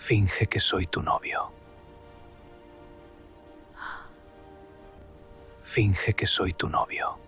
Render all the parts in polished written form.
Finge que soy tu novio. Finge que soy tu novio.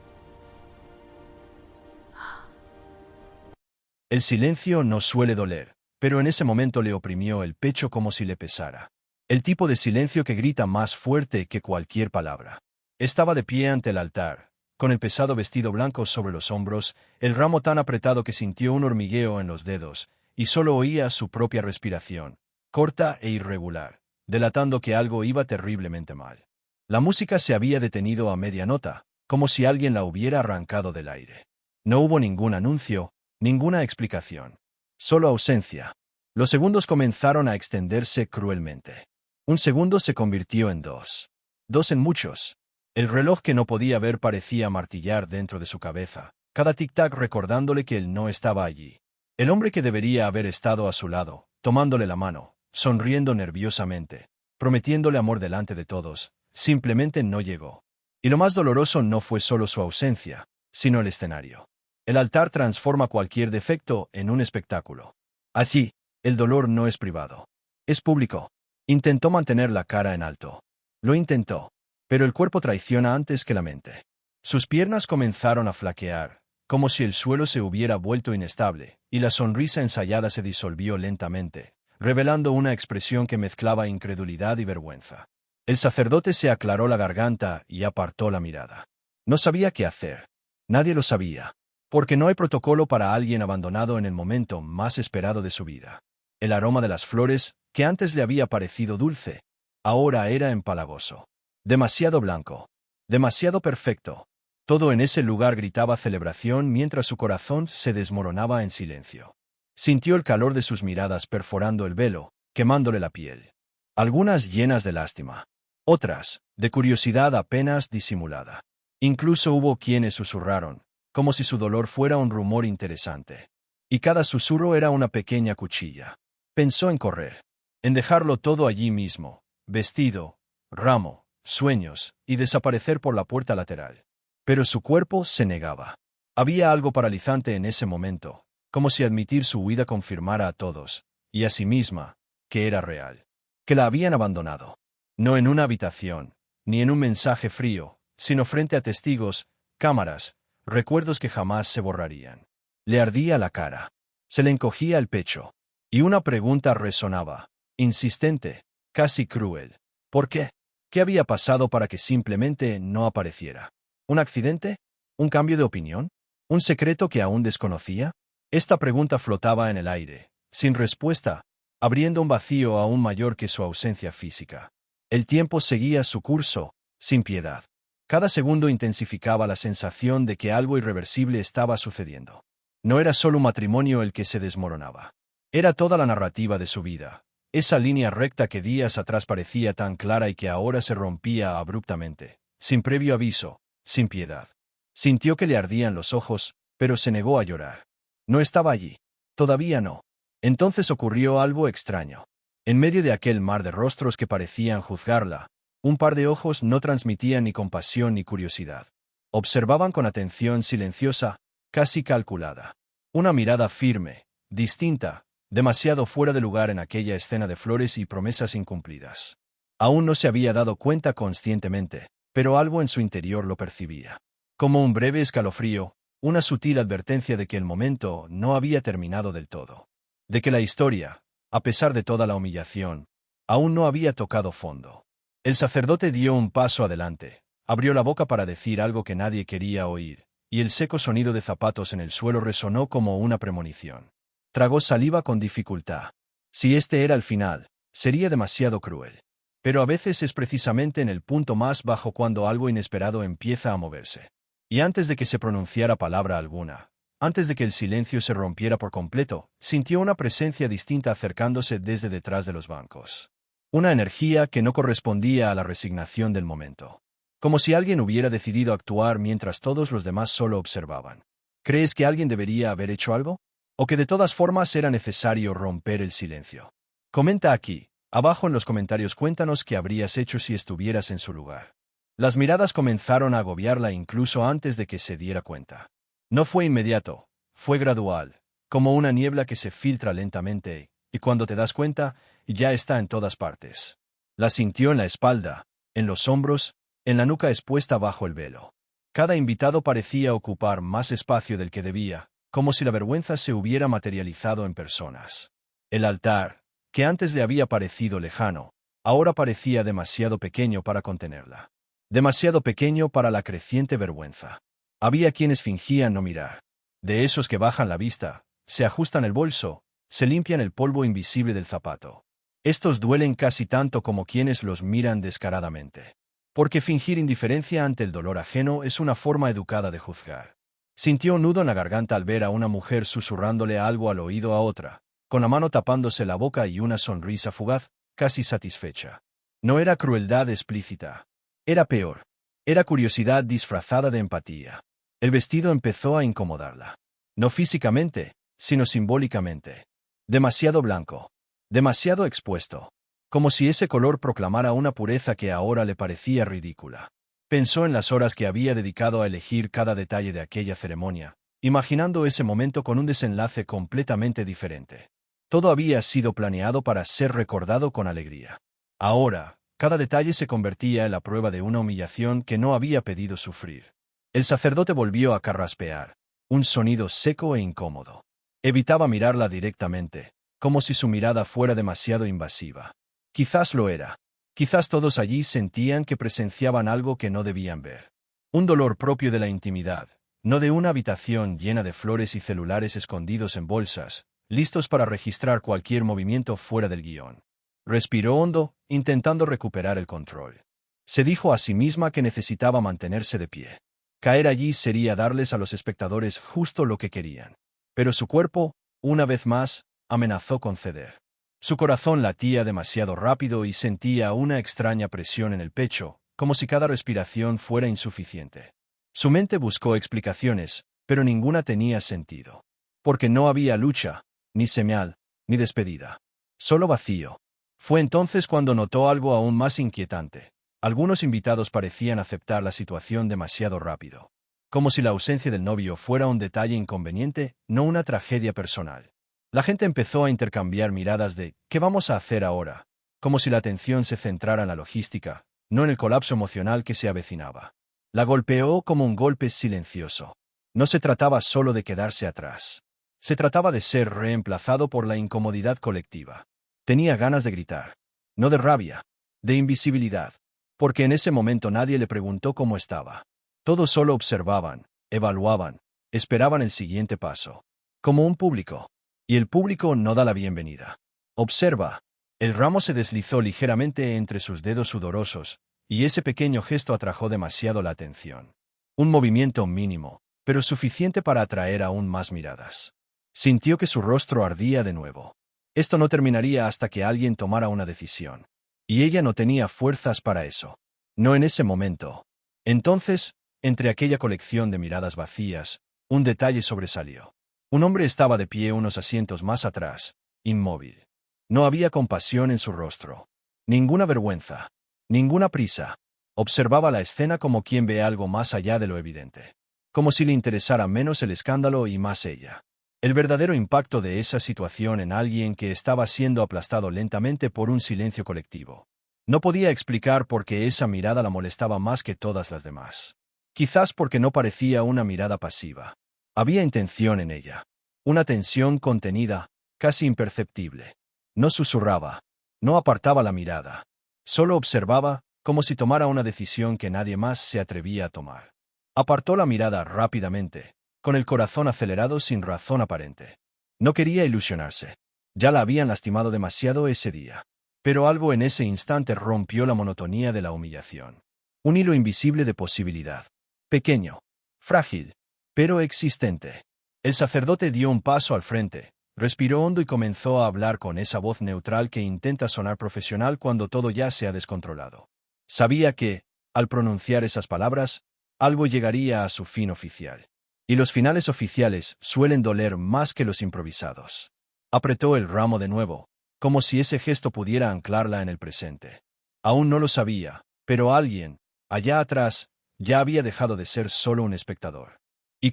El silencio no suele doler, pero en ese momento le oprimió el pecho como si le pesara. El tipo de silencio que grita más fuerte que cualquier palabra. Estaba de pie ante el altar, con el pesado vestido blanco sobre los hombros, el ramo tan apretado que sintió un hormigueo en los dedos, y solo oía su propia respiración, corta e irregular, delatando que algo iba terriblemente mal. La música se había detenido a media nota, como si alguien la hubiera arrancado del aire. No hubo ningún anuncio, ninguna explicación. Solo ausencia. Los segundos comenzaron a extenderse cruelmente. Un segundo se convirtió en dos. Dos en muchos. El reloj que no podía ver parecía martillar dentro de su cabeza, cada tic-tac recordándole que él no estaba allí. El hombre que debería haber estado a su lado, tomándole la mano, sonriendo nerviosamente, prometiéndole amor delante de todos, simplemente no llegó. Y lo más doloroso no fue solo su ausencia, sino el escenario. El altar transforma cualquier defecto en un espectáculo. Allí, el dolor no es privado. Es público. Intentó mantener la cara en alto. Lo intentó. Pero el cuerpo traiciona antes que la mente. Sus piernas comenzaron a flaquear, como si el suelo se hubiera vuelto inestable, y la sonrisa ensayada se disolvió lentamente, revelando una expresión que mezclaba incredulidad y vergüenza. El sacerdote se aclaró la garganta y apartó la mirada. No sabía qué hacer. Nadie lo sabía. Porque no hay protocolo para alguien abandonado en el momento más esperado de su vida. El aroma de las flores, que antes le había parecido dulce, ahora era empalagoso. Demasiado blanco. Demasiado perfecto. Todo en ese lugar gritaba celebración mientras su corazón se desmoronaba en silencio. Sintió el calor de sus miradas perforando el velo, quemándole la piel. Algunas llenas de lástima. Otras, de curiosidad apenas disimulada. Incluso hubo quienes susurraron, como si su dolor fuera un rumor interesante. Y cada susurro era una pequeña cuchilla. Pensó en correr. En dejarlo todo allí mismo, vestido, ramo, sueños, y desaparecer por la puerta lateral. Pero su cuerpo se negaba. Había algo paralizante en ese momento, como si admitir su huida confirmara a todos, y a sí misma, que era real. Que la habían abandonado. No en una habitación, ni en un mensaje frío, sino frente a testigos, cámaras, recuerdos que jamás se borrarían. Le ardía la cara. Se le encogía el pecho. Y una pregunta resonaba, insistente, casi cruel. ¿Por qué? ¿Qué había pasado para que simplemente no apareciera? ¿Un accidente? ¿Un cambio de opinión? ¿Un secreto que aún desconocía? Esta pregunta flotaba en el aire, sin respuesta, abriendo un vacío aún mayor que su ausencia física. El tiempo seguía su curso, sin piedad. Cada segundo intensificaba la sensación de que algo irreversible estaba sucediendo. No era solo un matrimonio el que se desmoronaba. Era toda la narrativa de su vida. Esa línea recta que días atrás parecía tan clara y que ahora se rompía abruptamente, sin previo aviso, sin piedad. Sintió que le ardían los ojos, pero se negó a llorar. No estaba allí. Todavía no. Entonces ocurrió algo extraño. En medio de aquel mar de rostros que parecían juzgarla, un par de ojos no transmitían ni compasión ni curiosidad. Observaban con atención silenciosa, casi calculada. Una mirada firme, distinta, demasiado fuera de lugar en aquella escena de flores y promesas incumplidas. Aún no se había dado cuenta conscientemente, pero algo en su interior lo percibía. Como un breve escalofrío, una sutil advertencia de que el momento no había terminado del todo. De que la historia, a pesar de toda la humillación, aún no había tocado fondo. El sacerdote dio un paso adelante, abrió la boca para decir algo que nadie quería oír, y el seco sonido de zapatos en el suelo resonó como una premonición. Tragó saliva con dificultad. Si este era el final, sería demasiado cruel. Pero a veces es precisamente en el punto más bajo cuando algo inesperado empieza a moverse. Y antes de que se pronunciara palabra alguna, antes de que el silencio se rompiera por completo, sintió una presencia distinta acercándose desde detrás de los bancos. Una energía que no correspondía a la resignación del momento. Como si alguien hubiera decidido actuar mientras todos los demás solo observaban. ¿Crees que alguien debería haber hecho algo? ¿O que de todas formas era necesario romper el silencio? Comenta aquí, abajo en los comentarios, cuéntanos qué habrías hecho si estuvieras en su lugar. Las miradas comenzaron a agobiarla incluso antes de que se diera cuenta. No fue inmediato, fue gradual, como una niebla que se filtra lentamente, y cuando te das cuenta, ya está en todas partes. La sintió en la espalda, en los hombros, en la nuca expuesta bajo el velo. Cada invitado parecía ocupar más espacio del que debía, como si la vergüenza se hubiera materializado en personas. El altar, que antes le había parecido lejano, ahora parecía demasiado pequeño para contenerla. Demasiado pequeño para la creciente vergüenza. Había quienes fingían no mirar. De esos que bajan la vista, se ajustan el bolso, se limpian el polvo invisible del zapato. Estos duelen casi tanto como quienes los miran descaradamente. Porque fingir indiferencia ante el dolor ajeno es una forma educada de juzgar. Sintió un nudo en la garganta al ver a una mujer susurrándole algo al oído a otra, con la mano tapándose la boca y una sonrisa fugaz, casi satisfecha. No era crueldad explícita. Era peor. Era curiosidad disfrazada de empatía. El vestido empezó a incomodarla. No físicamente, sino simbólicamente. Demasiado blanco. Demasiado expuesto. Como si ese color proclamara una pureza que ahora le parecía ridícula. Pensó en las horas que había dedicado a elegir cada detalle de aquella ceremonia, imaginando ese momento con un desenlace completamente diferente. Todo había sido planeado para ser recordado con alegría. Ahora, cada detalle se convertía en la prueba de una humillación que no había pedido sufrir. El sacerdote volvió a carraspear, un sonido seco e incómodo. Evitaba mirarla directamente, como si su mirada fuera demasiado invasiva. Quizás lo era. Quizás todos allí sentían que presenciaban algo que no debían ver. Un dolor propio de la intimidad, no de una habitación llena de flores y celulares escondidos en bolsas, listos para registrar cualquier movimiento fuera del guión. Respiró hondo, intentando recuperar el control. Se dijo a sí misma que necesitaba mantenerse de pie. Caer allí sería darles a los espectadores justo lo que querían. Pero su cuerpo, una vez más, amenazó con ceder. Su corazón latía demasiado rápido y sentía una extraña presión en el pecho, como si cada respiración fuera insuficiente. Su mente buscó explicaciones, pero ninguna tenía sentido. Porque no había lucha, ni señal, ni despedida. Solo vacío. Fue entonces cuando notó algo aún más inquietante. Algunos invitados parecían aceptar la situación demasiado rápido. Como si la ausencia del novio fuera un detalle inconveniente, no una tragedia personal. La gente empezó a intercambiar miradas de ¿qué vamos a hacer ahora? Como si la atención se centrara en la logística, no en el colapso emocional que se avecinaba. La golpeó como un golpe silencioso. No se trataba solo de quedarse atrás. Se trataba de ser reemplazado por la incomodidad colectiva. Tenía ganas de gritar. No de rabia, de invisibilidad. Porque en ese momento nadie le preguntó cómo estaba. Todos solo observaban, evaluaban, esperaban el siguiente paso. Como un público. Y el público no da la bienvenida. Observa. El ramo se deslizó ligeramente entre sus dedos sudorosos, y ese pequeño gesto atrajo demasiado la atención. Un movimiento mínimo, pero suficiente para atraer aún más miradas. Sintió que su rostro ardía de nuevo. Esto no terminaría hasta que alguien tomara una decisión. Y ella no tenía fuerzas para eso. No en ese momento. Entonces, entre aquella colección de miradas vacías, un detalle sobresalió. Un hombre estaba de pie unos asientos más atrás, inmóvil. No había compasión en su rostro. Ninguna vergüenza. Ninguna prisa. Observaba la escena como quien ve algo más allá de lo evidente. Como si le interesara menos el escándalo y más ella. El verdadero impacto de esa situación en alguien que estaba siendo aplastado lentamente por un silencio colectivo. No podía explicar por qué esa mirada la molestaba más que todas las demás. Quizás porque no parecía una mirada pasiva. Había intención en ella. Una tensión contenida, casi imperceptible. No susurraba. No apartaba la mirada. Solo observaba, como si tomara una decisión que nadie más se atrevía a tomar. Apartó la mirada rápidamente, con el corazón acelerado sin razón aparente. No quería ilusionarse. Ya la habían lastimado demasiado ese día. Pero algo en ese instante rompió la monotonía de la humillación. Un hilo invisible de posibilidad. Pequeño. Frágil. Pero existente. El sacerdote dio un paso al frente, respiró hondo y comenzó a hablar con esa voz neutral que intenta sonar profesional cuando todo ya se ha descontrolado. Sabía que, al pronunciar esas palabras, algo llegaría a su fin oficial. Y los finales oficiales suelen doler más que los improvisados. Apretó el ramo de nuevo, como si ese gesto pudiera anclarla en el presente. Aún no lo sabía, pero alguien, allá atrás, ya había dejado de ser solo un espectador. Y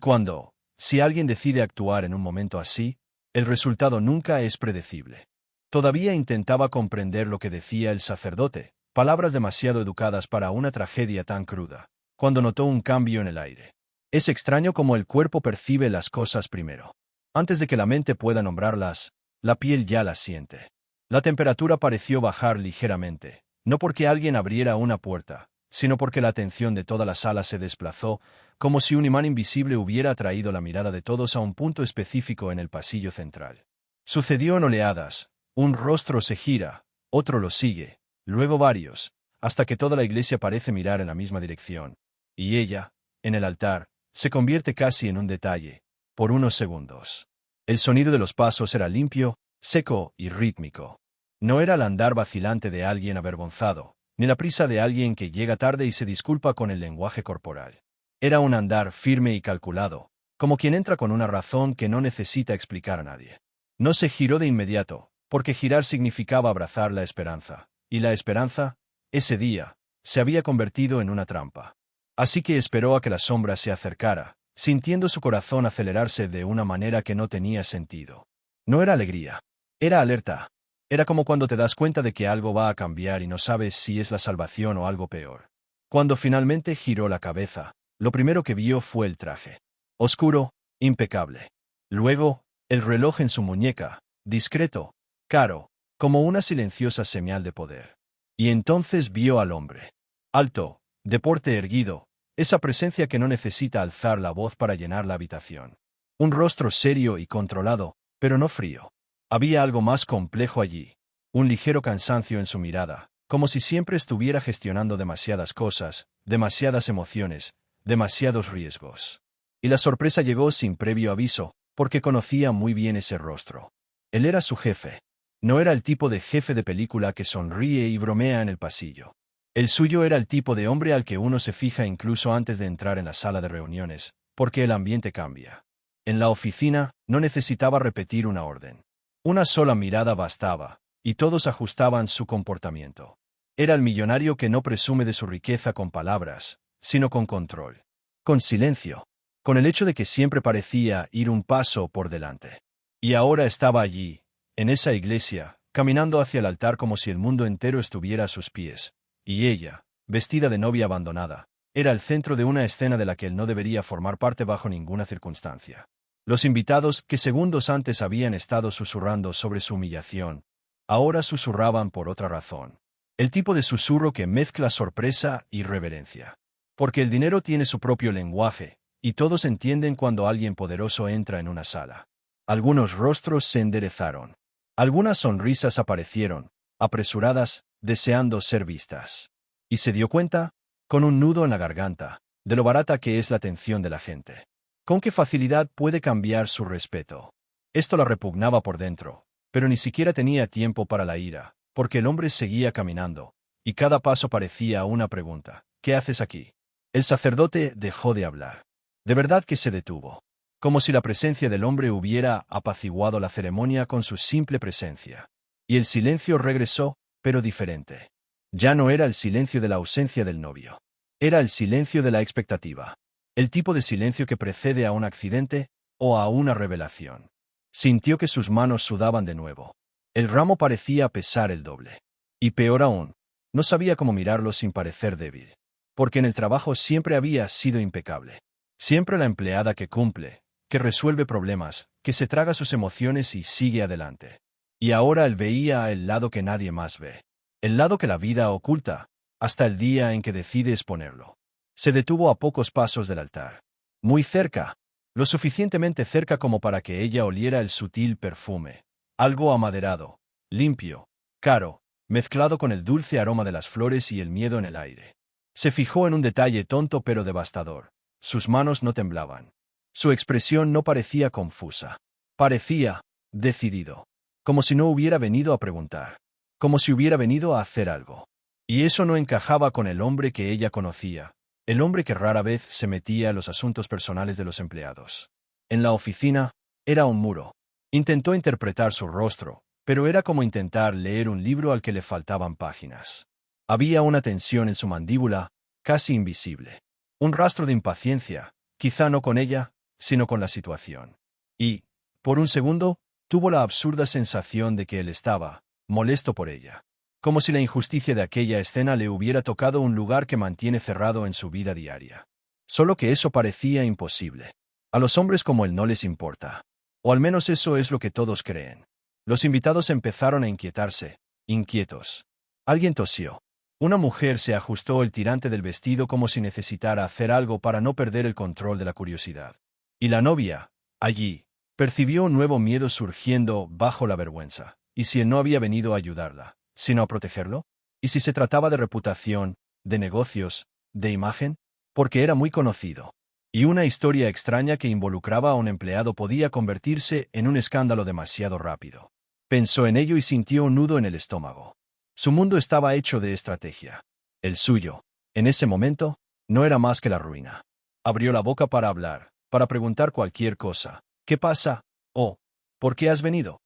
si alguien decide actuar en un momento así, el resultado nunca es predecible. Todavía intentaba comprender lo que decía el sacerdote, palabras demasiado educadas para una tragedia tan cruda, cuando notó un cambio en el aire. Es extraño cómo el cuerpo percibe las cosas primero. Antes de que la mente pueda nombrarlas, la piel ya las siente. La temperatura pareció bajar ligeramente, no porque alguien abriera una puerta, sino porque la atención de toda la sala se desplazó, como si un imán invisible hubiera atraído la mirada de todos a un punto específico en el pasillo central. Sucedió en oleadas. Un rostro se gira, otro lo sigue, luego varios, hasta que toda la iglesia parece mirar en la misma dirección. Y ella, en el altar, se convierte casi en un detalle, por unos segundos. El sonido de los pasos era limpio, seco y rítmico. No era el andar vacilante de alguien avergonzado, ni la prisa de alguien que llega tarde y se disculpa con el lenguaje corporal. Era un andar firme y calculado, como quien entra con una razón que no necesita explicar a nadie. No se giró de inmediato, porque girar significaba abrazar la esperanza, y la esperanza, ese día, se había convertido en una trampa. Así que esperó a que la sombra se acercara, sintiendo su corazón acelerarse de una manera que no tenía sentido. No era alegría, era alerta. Era como cuando te das cuenta de que algo va a cambiar y no sabes si es la salvación o algo peor. Cuando finalmente giró la cabeza, lo primero que vio fue el traje. Oscuro, impecable. Luego, el reloj en su muñeca, discreto, caro, como una silenciosa señal de poder. Y entonces vio al hombre. Alto, de porte erguido, esa presencia que no necesita alzar la voz para llenar la habitación. Un rostro serio y controlado, pero no frío. Había algo más complejo allí, un ligero cansancio en su mirada, como si siempre estuviera gestionando demasiadas cosas, demasiadas emociones, demasiados riesgos. Y la sorpresa llegó sin previo aviso, porque conocía muy bien ese rostro. Él era su jefe. No era el tipo de jefe de película que sonríe y bromea en el pasillo. El suyo era el tipo de hombre al que uno se fija incluso antes de entrar en la sala de reuniones, porque el ambiente cambia. En la oficina, no necesitaba repetir una orden. Una sola mirada bastaba, y todos ajustaban su comportamiento. Era el millonario que no presume de su riqueza con palabras, sino con control. Con silencio. Con el hecho de que siempre parecía ir un paso por delante. Y ahora estaba allí, en esa iglesia, caminando hacia el altar como si el mundo entero estuviera a sus pies. Y ella, vestida de novia abandonada, era el centro de una escena de la que él no debería formar parte bajo ninguna circunstancia. Los invitados, que segundos antes habían estado susurrando sobre su humillación, ahora susurraban por otra razón. El tipo de susurro que mezcla sorpresa y reverencia. Porque el dinero tiene su propio lenguaje, y todos entienden cuando alguien poderoso entra en una sala. Algunos rostros se enderezaron. Algunas sonrisas aparecieron, apresuradas, deseando ser vistas. Y se dio cuenta, con un nudo en la garganta, de lo barata que es la atención de la gente. Con qué facilidad puede cambiar su respeto. Esto la repugnaba por dentro, pero ni siquiera tenía tiempo para la ira, porque el hombre seguía caminando, y cada paso parecía una pregunta. ¿Qué haces aquí? El sacerdote dejó de hablar. De verdad que se detuvo. Como si la presencia del hombre hubiera apaciguado la ceremonia con su simple presencia. Y el silencio regresó, pero diferente. Ya no era el silencio de la ausencia del novio. Era el silencio de la expectativa. El tipo de silencio que precede a un accidente o a una revelación. Sintió que sus manos sudaban de nuevo. El ramo parecía pesar el doble. Y peor aún, no sabía cómo mirarlo sin parecer débil. Porque en el trabajo siempre había sido impecable. Siempre la empleada que cumple, que resuelve problemas, que se traga sus emociones y sigue adelante. Y ahora él veía el lado que nadie más ve. El lado que la vida oculta, hasta el día en que decide exponerlo. Se detuvo a pocos pasos del altar. Muy cerca, lo suficientemente cerca como para que ella oliera el sutil perfume. Algo amaderado, limpio, caro, mezclado con el dulce aroma de las flores y el miedo en el aire. Se fijó en un detalle tonto pero devastador. Sus manos no temblaban. Su expresión no parecía confusa. Parecía decidido. Como si no hubiera venido a preguntar. Como si hubiera venido a hacer algo. Y eso no encajaba con el hombre que ella conocía. El hombre que rara vez se metía en los asuntos personales de los empleados. En la oficina, era un muro. Intentó interpretar su rostro, pero era como intentar leer un libro al que le faltaban páginas. Había una tensión en su mandíbula, casi invisible. Un rastro de impaciencia, quizá no con ella, sino con la situación. Y, por un segundo, tuvo la absurda sensación de que él estaba, molesto por ella. Como si la injusticia de aquella escena le hubiera tocado un lugar que mantiene cerrado en su vida diaria. Solo que eso parecía imposible. A los hombres como él no les importa. O al menos eso es lo que todos creen. Los invitados empezaron a inquietarse, inquietos. Alguien tosió. Una mujer se ajustó el tirante del vestido como si necesitara hacer algo para no perder el control de la curiosidad. Y la novia, allí, percibió un nuevo miedo surgiendo bajo la vergüenza. ¿Y si él no había venido a ayudarla, sino a protegerlo? ¿Y si se trataba de reputación, de negocios, de imagen? Porque era muy conocido. Y una historia extraña que involucraba a un empleado podía convertirse en un escándalo demasiado rápido. Pensó en ello y sintió un nudo en el estómago. Su mundo estaba hecho de estrategia. El suyo, en ese momento, no era más que la ruina. Abrió la boca para hablar, para preguntar cualquier cosa. ¿Qué pasa? Oh, ¿por qué has venido?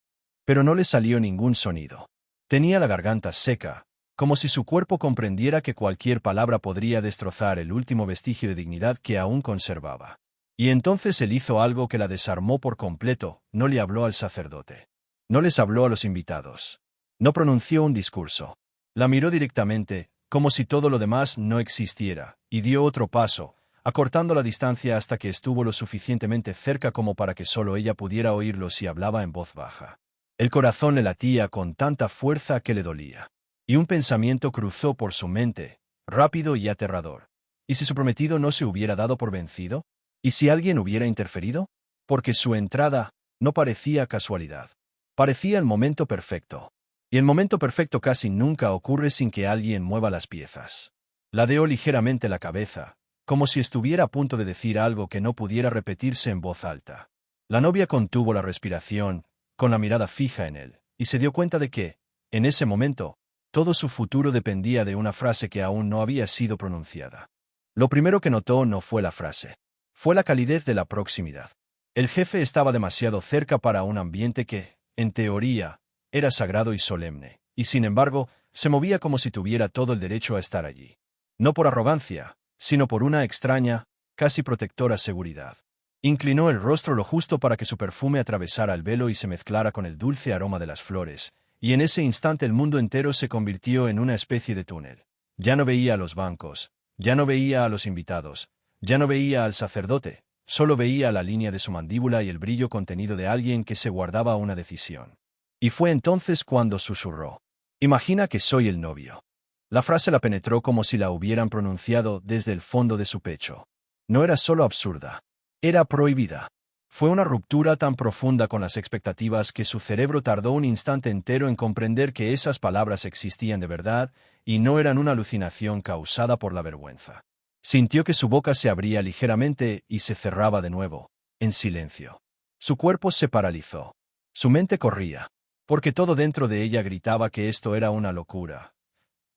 Pero no le salió ningún sonido. Tenía la garganta seca, como si su cuerpo comprendiera que cualquier palabra podría destrozar el último vestigio de dignidad que aún conservaba. Y entonces él hizo algo que la desarmó por completo, no le habló al sacerdote. No les habló a los invitados. No pronunció un discurso. La miró directamente, como si todo lo demás no existiera, y dio otro paso, acortando la distancia hasta que estuvo lo suficientemente cerca como para que solo ella pudiera oírlo si hablaba en voz baja. El corazón le latía con tanta fuerza que le dolía. Y un pensamiento cruzó por su mente, rápido y aterrador. ¿Y si su prometido no se hubiera dado por vencido? ¿Y si alguien hubiera interferido? Porque su entrada no parecía casualidad. Parecía el momento perfecto. Y el momento perfecto casi nunca ocurre sin que alguien mueva las piezas. Ladeó ligeramente la cabeza, como si estuviera a punto de decir algo que no pudiera repetirse en voz alta. La novia contuvo la respiración, con la mirada fija en él, y se dio cuenta de que, en ese momento, todo su futuro dependía de una frase que aún no había sido pronunciada. Lo primero que notó no fue la frase. Fue la calidez de la proximidad. El jefe estaba demasiado cerca para un ambiente que, en teoría, era sagrado y solemne, y sin embargo, se movía como si tuviera todo el derecho a estar allí. No por arrogancia, sino por una extraña, casi protectora seguridad. Inclinó el rostro lo justo para que su perfume atravesara el velo y se mezclara con el dulce aroma de las flores, y en ese instante el mundo entero se convirtió en una especie de túnel. Ya no veía a los bancos, ya no veía a los invitados, ya no veía al sacerdote, solo veía la línea de su mandíbula y el brillo contenido de alguien que se guardaba una decisión. Y fue entonces cuando susurró: «Imagina que soy el novio». La frase la penetró como si la hubieran pronunciado desde el fondo de su pecho. No era solo absurda, era prohibida. Fue una ruptura tan profunda con las expectativas que su cerebro tardó un instante entero en comprender que esas palabras existían de verdad y no eran una alucinación causada por la vergüenza. Sintió que su boca se abría ligeramente y se cerraba de nuevo, en silencio. Su cuerpo se paralizó. Su mente corría, porque todo dentro de ella gritaba que esto era una locura.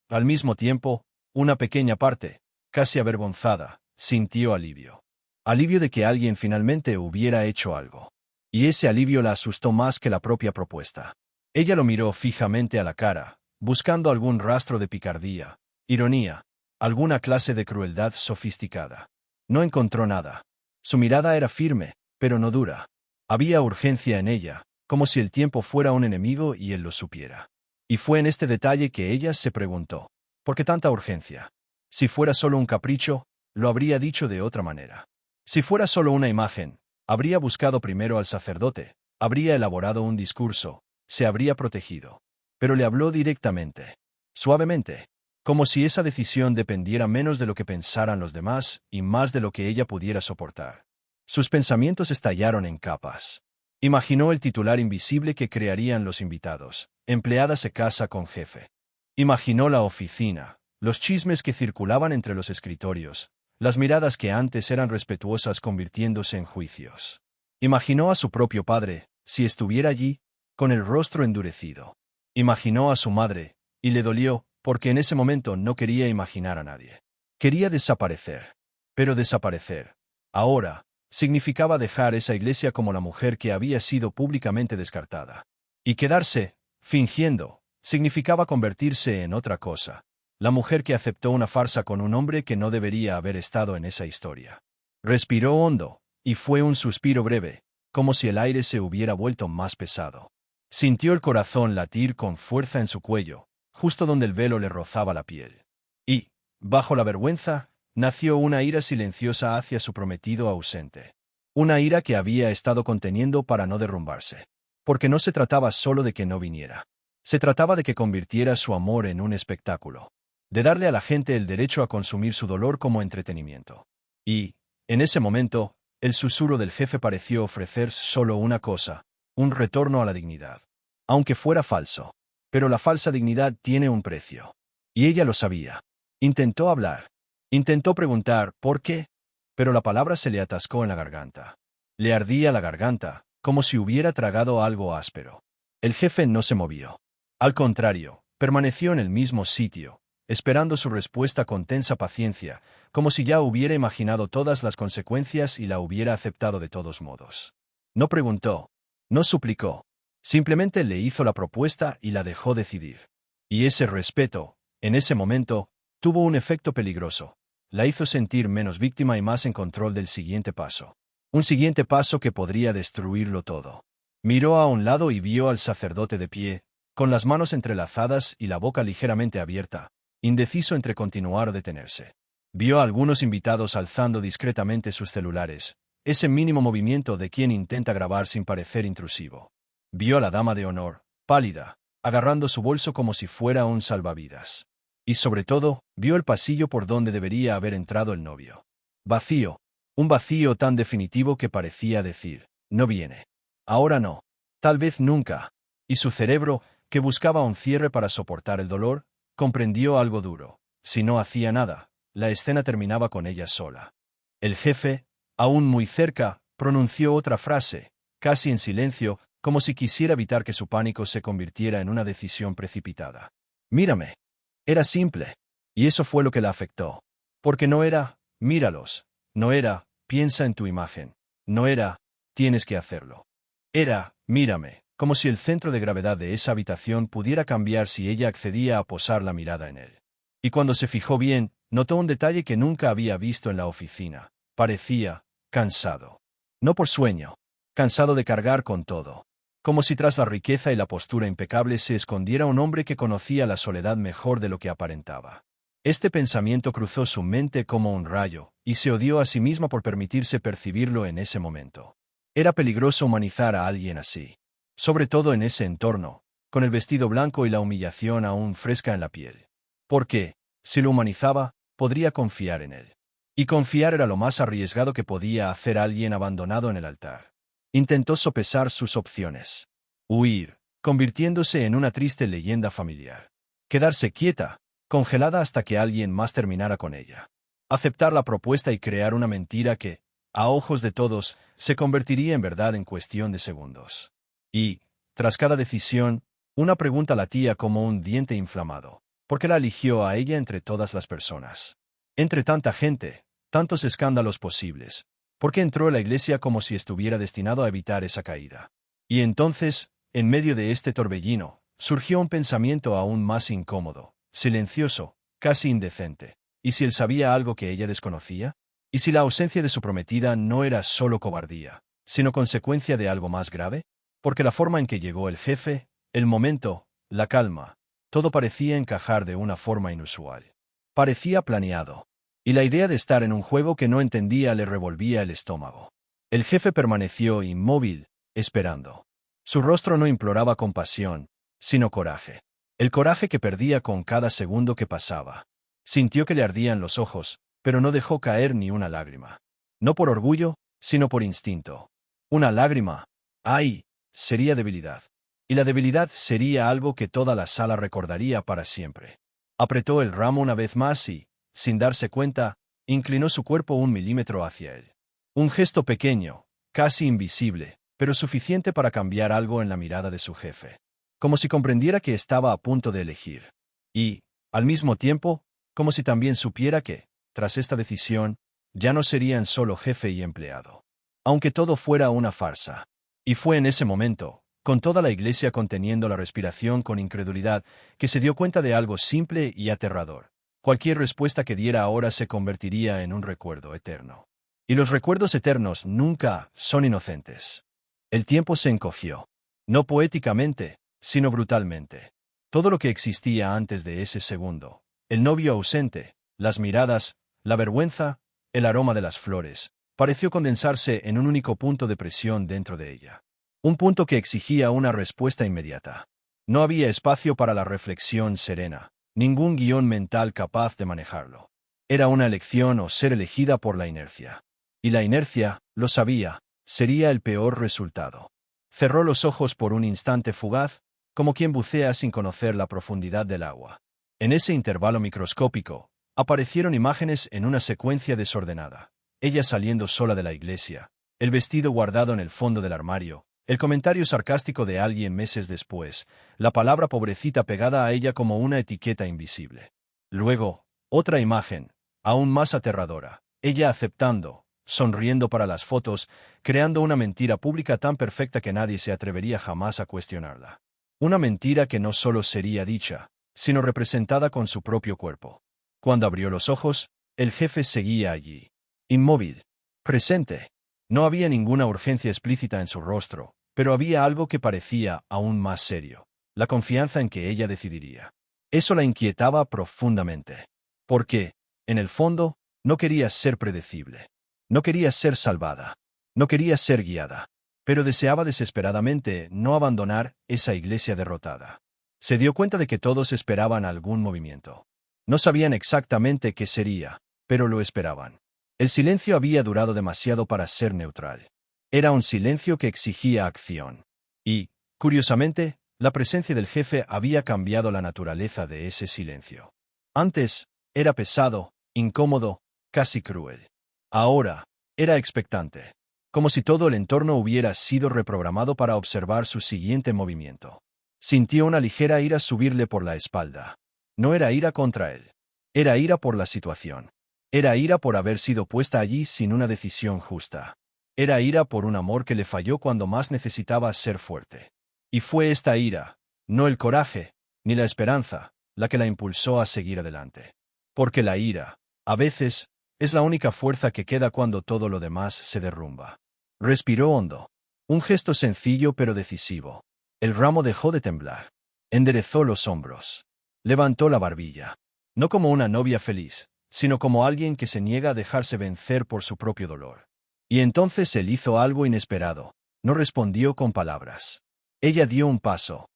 Al mismo tiempo, una pequeña parte, casi avergonzada, sintió alivio. Alivio de que alguien finalmente hubiera hecho algo. Y ese alivio la asustó más que la propia propuesta. Ella lo miró fijamente a la cara, buscando algún rastro de picardía, ironía, alguna clase de crueldad sofisticada. No encontró nada. Su mirada era firme, pero no dura. Había urgencia en ella, como si el tiempo fuera un enemigo y él lo supiera. Y fue en este detalle que ella se preguntó: ¿por qué tanta urgencia? Si fuera solo un capricho, lo habría dicho de otra manera. Si fuera solo una imagen, habría buscado primero al sacerdote, habría elaborado un discurso, se habría protegido. Pero le habló directamente, suavemente, como si esa decisión dependiera menos de lo que pensaran los demás y más de lo que ella pudiera soportar. Sus pensamientos estallaron en capas. Imaginó el titular invisible que crearían los invitados: empleada se casa con jefe. Imaginó la oficina, los chismes que circulaban entre los escritorios, las miradas que antes eran respetuosas convirtiéndose en juicios. Imaginó a su propio padre, si estuviera allí, con el rostro endurecido. Imaginó a su madre, y le dolió, porque en ese momento no quería imaginar a nadie. Quería desaparecer. Pero desaparecer, ahora, significaba dejar esa iglesia como la mujer que había sido públicamente descartada. Y quedarse, fingiendo, significaba convertirse en otra cosa. La mujer que aceptó una farsa con un hombre que no debería haber estado en esa historia. Respiró hondo, y fue un suspiro breve, como si el aire se hubiera vuelto más pesado. Sintió el corazón latir con fuerza en su cuello, justo donde el velo le rozaba la piel. Y, bajo la vergüenza, nació una ira silenciosa hacia su prometido ausente. Una ira que había estado conteniendo para no derrumbarse. Porque no se trataba solo de que no viniera. Se trataba de que convirtiera su amor en un espectáculo. De darle a la gente el derecho a consumir su dolor como entretenimiento. Y, en ese momento, el susurro del jefe pareció ofrecer solo una cosa, un retorno a la dignidad. Aunque fuera falso. Pero la falsa dignidad tiene un precio. Y ella lo sabía. Intentó hablar. Intentó preguntar ¿por qué? Pero la palabra se le atascó en la garganta. Le ardía la garganta, como si hubiera tragado algo áspero. El jefe no se movió. Al contrario, permaneció en el mismo sitio, esperando su respuesta con tensa paciencia, como si ya hubiera imaginado todas las consecuencias y la hubiera aceptado de todos modos. No preguntó. No suplicó. Simplemente le hizo la propuesta y la dejó decidir. Y ese respeto, en ese momento, tuvo un efecto peligroso. La hizo sentir menos víctima y más en control del siguiente paso. Un siguiente paso que podría destruirlo todo. Miró a un lado y vio al sacerdote de pie, con las manos entrelazadas y la boca ligeramente abierta, indeciso entre continuar o detenerse. Vio a algunos invitados alzando discretamente sus celulares, ese mínimo movimiento de quien intenta grabar sin parecer intrusivo. Vio a la dama de honor, pálida, agarrando su bolso como si fuera un salvavidas. Y sobre todo, vio el pasillo por donde debería haber entrado el novio. Vacío, un vacío tan definitivo que parecía decir, no viene. Ahora no. Tal vez nunca. Y su cerebro, que buscaba un cierre para soportar el dolor, comprendió algo duro. Si no hacía nada, la escena terminaba con ella sola. El jefe, aún muy cerca, pronunció otra frase, casi en silencio, como si quisiera evitar que su pánico se convirtiera en una decisión precipitada. Mírame. Era simple. Y eso fue lo que la afectó. Porque no era, míralos. No era, piensa en tu imagen. No era, tienes que hacerlo. Era, mírame, como si el centro de gravedad de esa habitación pudiera cambiar si ella accedía a posar la mirada en él. Y cuando se fijó bien, notó un detalle que nunca había visto en la oficina. Parecía, cansado. No por sueño. Cansado de cargar con todo. Como si tras la riqueza y la postura impecable se escondiera un hombre que conocía la soledad mejor de lo que aparentaba. Este pensamiento cruzó su mente como un rayo, y se odió a sí misma por permitirse percibirlo en ese momento. Era peligroso humanizar a alguien así. Sobre todo en ese entorno, con el vestido blanco y la humillación aún fresca en la piel. Porque, si lo humanizaba, podría confiar en él. Y confiar era lo más arriesgado que podía hacer alguien abandonado en el altar. Intentó sopesar sus opciones. Huir, convirtiéndose en una triste leyenda familiar. Quedarse quieta, congelada hasta que alguien más terminara con ella. Aceptar la propuesta y crear una mentira que, a ojos de todos, se convertiría en verdad en cuestión de segundos. Y, tras cada decisión, una pregunta latía como un diente inflamado. ¿Por qué la eligió a ella entre todas las personas? Entre tanta gente, tantos escándalos posibles. ¿Por qué entró a la iglesia como si estuviera destinado a evitar esa caída? Y entonces, en medio de este torbellino, surgió un pensamiento aún más incómodo, silencioso, casi indecente. ¿Y si él sabía algo que ella desconocía? ¿Y si la ausencia de su prometida no era solo cobardía, sino consecuencia de algo más grave? Porque la forma en que llegó el jefe, el momento, la calma, todo parecía encajar de una forma inusual. Parecía planeado. Y la idea de estar en un juego que no entendía le revolvía el estómago. El jefe permaneció inmóvil, esperando. Su rostro no imploraba compasión, sino coraje. El coraje que perdía con cada segundo que pasaba. Sintió que le ardían los ojos, pero no dejó caer ni una lágrima. No por orgullo, sino por instinto. Una lágrima. ¡Ay! Sería debilidad. Y la debilidad sería algo que toda la sala recordaría para siempre. Apretó el ramo una vez más y, sin darse cuenta, inclinó su cuerpo 1 milímetro hacia él. Un gesto pequeño, casi invisible, pero suficiente para cambiar algo en la mirada de su jefe. Como si comprendiera que estaba a punto de elegir. Y, al mismo tiempo, como si también supiera que, tras esta decisión, ya no serían solo jefe y empleado. Aunque todo fuera una farsa. Y fue en ese momento, con toda la iglesia conteniendo la respiración con incredulidad, que se dio cuenta de algo simple y aterrador. Cualquier respuesta que diera ahora se convertiría en un recuerdo eterno. Y los recuerdos eternos nunca son inocentes. El tiempo se encogió. No poéticamente, sino brutalmente. Todo lo que existía antes de ese segundo, el novio ausente, las miradas, la vergüenza, el aroma de las flores, pareció condensarse en un único punto de presión dentro de ella. Un punto que exigía una respuesta inmediata. No había espacio para la reflexión serena, ningún guión mental capaz de manejarlo. Era una elección o ser elegida por la inercia. Y la inercia, lo sabía, sería el peor resultado. Cerró los ojos por un instante fugaz, como quien bucea sin conocer la profundidad del agua. En ese intervalo microscópico, aparecieron imágenes en una secuencia desordenada. Ella saliendo sola de la iglesia, el vestido guardado en el fondo del armario, el comentario sarcástico de alguien meses después, la palabra pobrecita pegada a ella como una etiqueta invisible. Luego, otra imagen, aún más aterradora, ella aceptando, sonriendo para las fotos, creando una mentira pública tan perfecta que nadie se atrevería jamás a cuestionarla. Una mentira que no solo sería dicha, sino representada con su propio cuerpo. Cuando abrió los ojos, el jefe seguía allí, inmóvil, presente. No había ninguna urgencia explícita en su rostro, pero había algo que parecía aún más serio, la confianza en que ella decidiría. Eso la inquietaba profundamente. Porque, en el fondo, no quería ser predecible. No quería ser salvada. No quería ser guiada. Pero deseaba desesperadamente no abandonar esa iglesia derrotada. Se dio cuenta de que todos esperaban algún movimiento. No sabían exactamente qué sería, pero lo esperaban. El silencio había durado demasiado para ser neutral. Era un silencio que exigía acción. Y, curiosamente, la presencia del jefe había cambiado la naturaleza de ese silencio. Antes, era pesado, incómodo, casi cruel. Ahora, era expectante. Como si todo el entorno hubiera sido reprogramado para observar su siguiente movimiento. Sintió una ligera ira subirle por la espalda. No era ira contra él. Era ira por la situación. Era ira por haber sido puesta allí sin una decisión justa. Era ira por un amor que le falló cuando más necesitaba ser fuerte. Y fue esta ira, no el coraje, ni la esperanza, la que la impulsó a seguir adelante. Porque la ira, a veces, es la única fuerza que queda cuando todo lo demás se derrumba. Respiró hondo. Un gesto sencillo pero decisivo. El ramo dejó de temblar. Enderezó los hombros. Levantó la barbilla. No como una novia feliz, sino como alguien que se niega a dejarse vencer por su propio dolor. Y entonces él hizo algo inesperado. No respondió con palabras. Ella dio un paso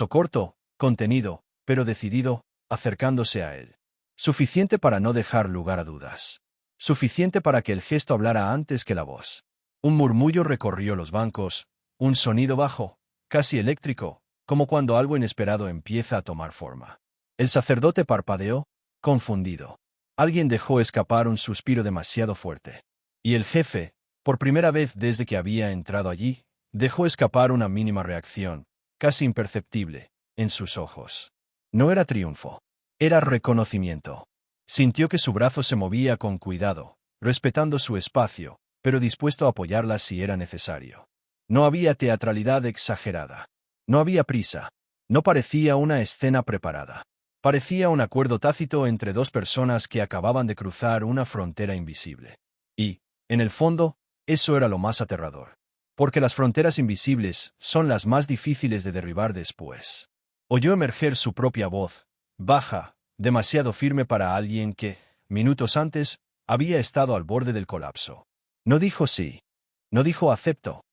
corto, contenido, pero decidido, acercándose a él. Suficiente para no dejar lugar a dudas. Suficiente para que el gesto hablara antes que la voz. Un murmullo recorrió los bancos, un sonido bajo, casi eléctrico, como cuando algo inesperado empieza a tomar forma. El sacerdote parpadeó, confundido. Alguien dejó escapar un suspiro demasiado fuerte. Y el jefe, por primera vez desde que había entrado allí, dejó escapar una mínima reacción, casi imperceptible, en sus ojos. No era triunfo. Era reconocimiento. Sintió que su brazo se movía con cuidado, respetando su espacio, pero dispuesto a apoyarla si era necesario. No había teatralidad exagerada. No había prisa. No parecía una escena preparada. Parecía un acuerdo tácito entre dos personas que acababan de cruzar una frontera invisible. Y, en el fondo, eso era lo más aterrador. Porque las fronteras invisibles son las más difíciles de derribar después. Oyó emerger su propia voz, baja, demasiado firme para alguien que, minutos antes, había estado al borde del colapso. No dijo sí. No dijo acepto.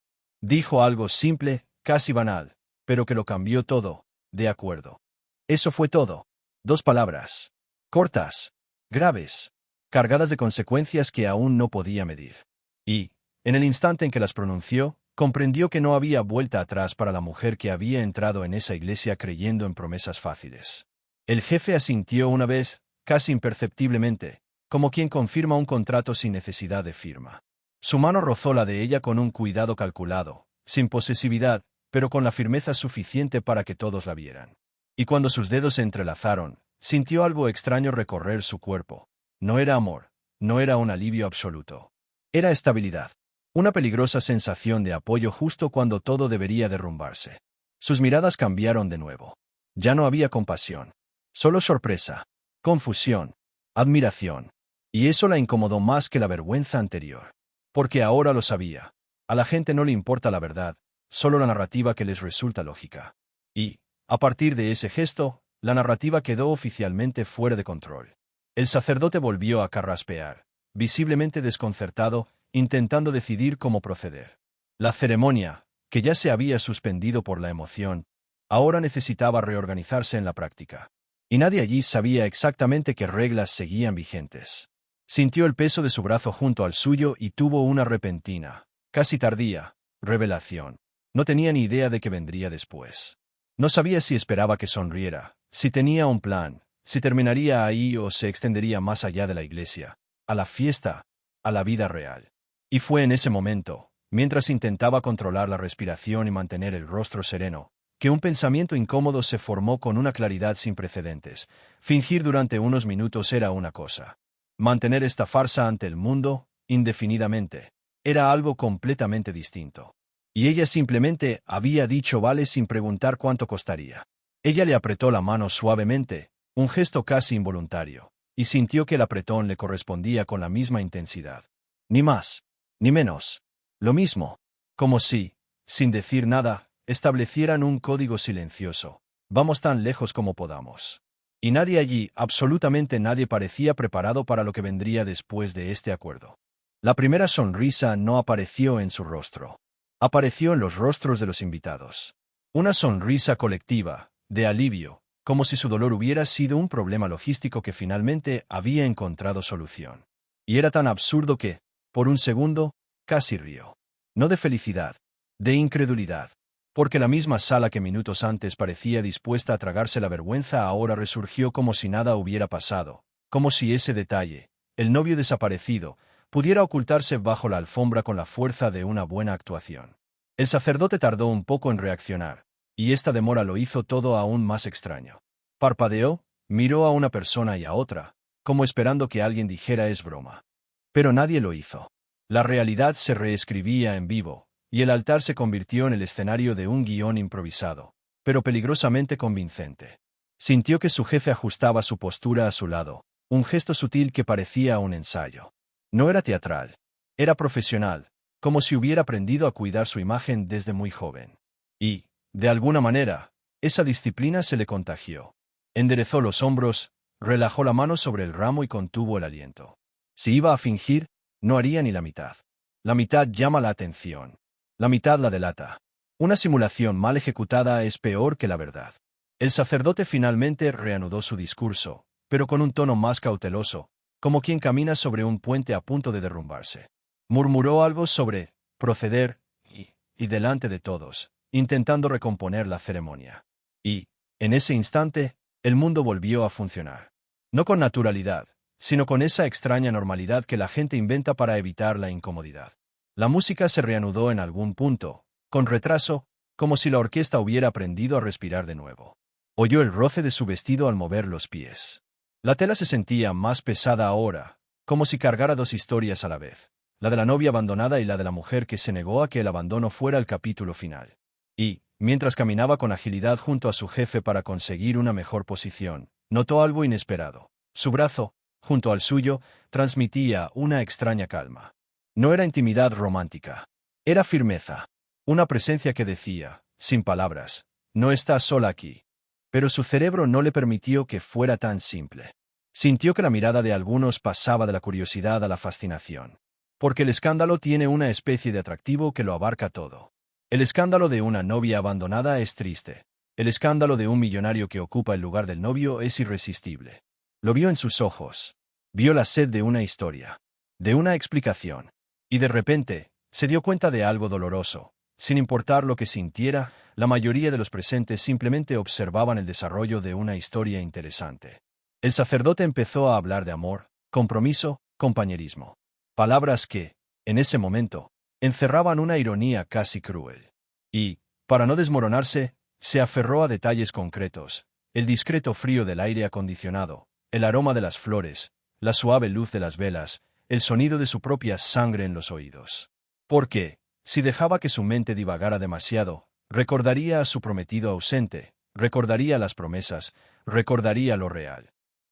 Dijo algo simple, casi banal, pero que lo cambió todo, de acuerdo. Eso fue todo. 2 palabras. Cortas. Graves. Cargadas de consecuencias que aún no podía medir. Y, en el instante en que las pronunció, comprendió que no había vuelta atrás para la mujer que había entrado en esa iglesia creyendo en promesas fáciles. El jefe asintió una vez, casi imperceptiblemente, como quien confirma un contrato sin necesidad de firma. Su mano rozó la de ella con un cuidado calculado, sin posesividad, pero con la firmeza suficiente para que todos la vieran. Y cuando sus dedos se entrelazaron, sintió algo extraño recorrer su cuerpo. No era amor, no era un alivio absoluto. Era estabilidad. Una peligrosa sensación de apoyo justo cuando todo debería derrumbarse. Sus miradas cambiaron de nuevo. Ya no había compasión. Solo sorpresa, confusión, admiración. Y eso la incomodó más que la vergüenza anterior. Porque ahora lo sabía. A la gente no le importa la verdad, solo la narrativa que les resulta lógica. Y, a partir de ese gesto, la narrativa quedó oficialmente fuera de control. El sacerdote volvió a carraspear, visiblemente desconcertado, intentando decidir cómo proceder. La ceremonia, que ya se había suspendido por la emoción, ahora necesitaba reorganizarse en la práctica. Y nadie allí sabía exactamente qué reglas seguían vigentes. Sintió el peso de su brazo junto al suyo y tuvo una repentina, casi tardía, revelación. No tenía ni idea de qué vendría después. No sabía si esperaba que sonriera, si tenía un plan, si terminaría ahí o se extendería más allá de la iglesia, a la fiesta, a la vida real. Y fue en ese momento, mientras intentaba controlar la respiración y mantener el rostro sereno, que un pensamiento incómodo se formó con una claridad sin precedentes. Fingir durante unos minutos era una cosa. Mantener esta farsa ante el mundo, indefinidamente, era algo completamente distinto. Y ella simplemente había dicho vale sin preguntar cuánto costaría. Ella le apretó la mano suavemente, un gesto casi involuntario, y sintió que el apretón le correspondía con la misma intensidad. Ni más, ni menos. Lo mismo. Como si, sin decir nada, establecieran un código silencioso. Vamos tan lejos como podamos. Y nadie allí, absolutamente nadie parecía preparado para lo que vendría después de este acuerdo. La primera sonrisa no apareció en su rostro. Apareció en los rostros de los invitados. Una sonrisa colectiva, de alivio, como si su dolor hubiera sido un problema logístico que finalmente había encontrado solución. Y era tan absurdo que, por un segundo, casi rió. No de felicidad, de incredulidad. Porque la misma sala que minutos antes parecía dispuesta a tragarse la vergüenza ahora resurgió como si nada hubiera pasado, como si ese detalle, el novio desaparecido, pudiera ocultarse bajo la alfombra con la fuerza de una buena actuación. El sacerdote tardó un poco en reaccionar, y esta demora lo hizo todo aún más extraño. Parpadeó, miró a una persona y a otra, como esperando que alguien dijera es broma. Pero nadie lo hizo. La realidad se reescribía en vivo, y el altar se convirtió en el escenario de un guión improvisado, pero peligrosamente convincente. Sintió que su jefe ajustaba su postura a su lado, un gesto sutil que parecía un ensayo. No era teatral, era profesional, como si hubiera aprendido a cuidar su imagen desde muy joven. Y, de alguna manera, esa disciplina se le contagió. Enderezó los hombros, relajó la mano sobre el ramo y contuvo el aliento. Si iba a fingir, no haría ni la mitad. La mitad llama la atención. La mitad la delata. Una simulación mal ejecutada es peor que la verdad. El sacerdote finalmente reanudó su discurso, pero con un tono más cauteloso, como quien camina sobre un puente a punto de derrumbarse. Murmuró algo sobre proceder y delante de todos, intentando recomponer la ceremonia. Y, en ese instante, el mundo volvió a funcionar. No con naturalidad, sino con esa extraña normalidad que la gente inventa para evitar la incomodidad. La música se reanudó en algún punto, con retraso, como si la orquesta hubiera aprendido a respirar de nuevo. Oyó el roce de su vestido al mover los pies. La tela se sentía más pesada ahora, como si cargara dos historias a la vez, la de la novia abandonada y la de la mujer que se negó a que el abandono fuera el capítulo final. Y, mientras caminaba con agilidad junto a su jefe para conseguir una mejor posición, notó algo inesperado. Su brazo, junto al suyo, transmitía una extraña calma. No era intimidad romántica. Era firmeza. Una presencia que decía, sin palabras, no estás sola aquí. Pero su cerebro no le permitió que fuera tan simple. Sintió que la mirada de algunos pasaba de la curiosidad a la fascinación. Porque el escándalo tiene una especie de atractivo que lo abarca todo. El escándalo de una novia abandonada es triste. El escándalo de un millonario que ocupa el lugar del novio es irresistible. Lo vio en sus ojos. Vio la sed de una historia. De una explicación. Y de repente, se dio cuenta de algo doloroso. Sin importar lo que sintiera, la mayoría de los presentes simplemente observaban el desarrollo de una historia interesante. El sacerdote empezó a hablar de amor, compromiso, compañerismo. Palabras que, en ese momento, encerraban una ironía casi cruel. Y, para no desmoronarse, se aferró a detalles concretos: el discreto frío del aire acondicionado, el aroma de las flores, la suave luz de las velas, el sonido de su propia sangre en los oídos. Porque, si dejaba que su mente divagara demasiado, recordaría a su prometido ausente, recordaría las promesas, recordaría lo real.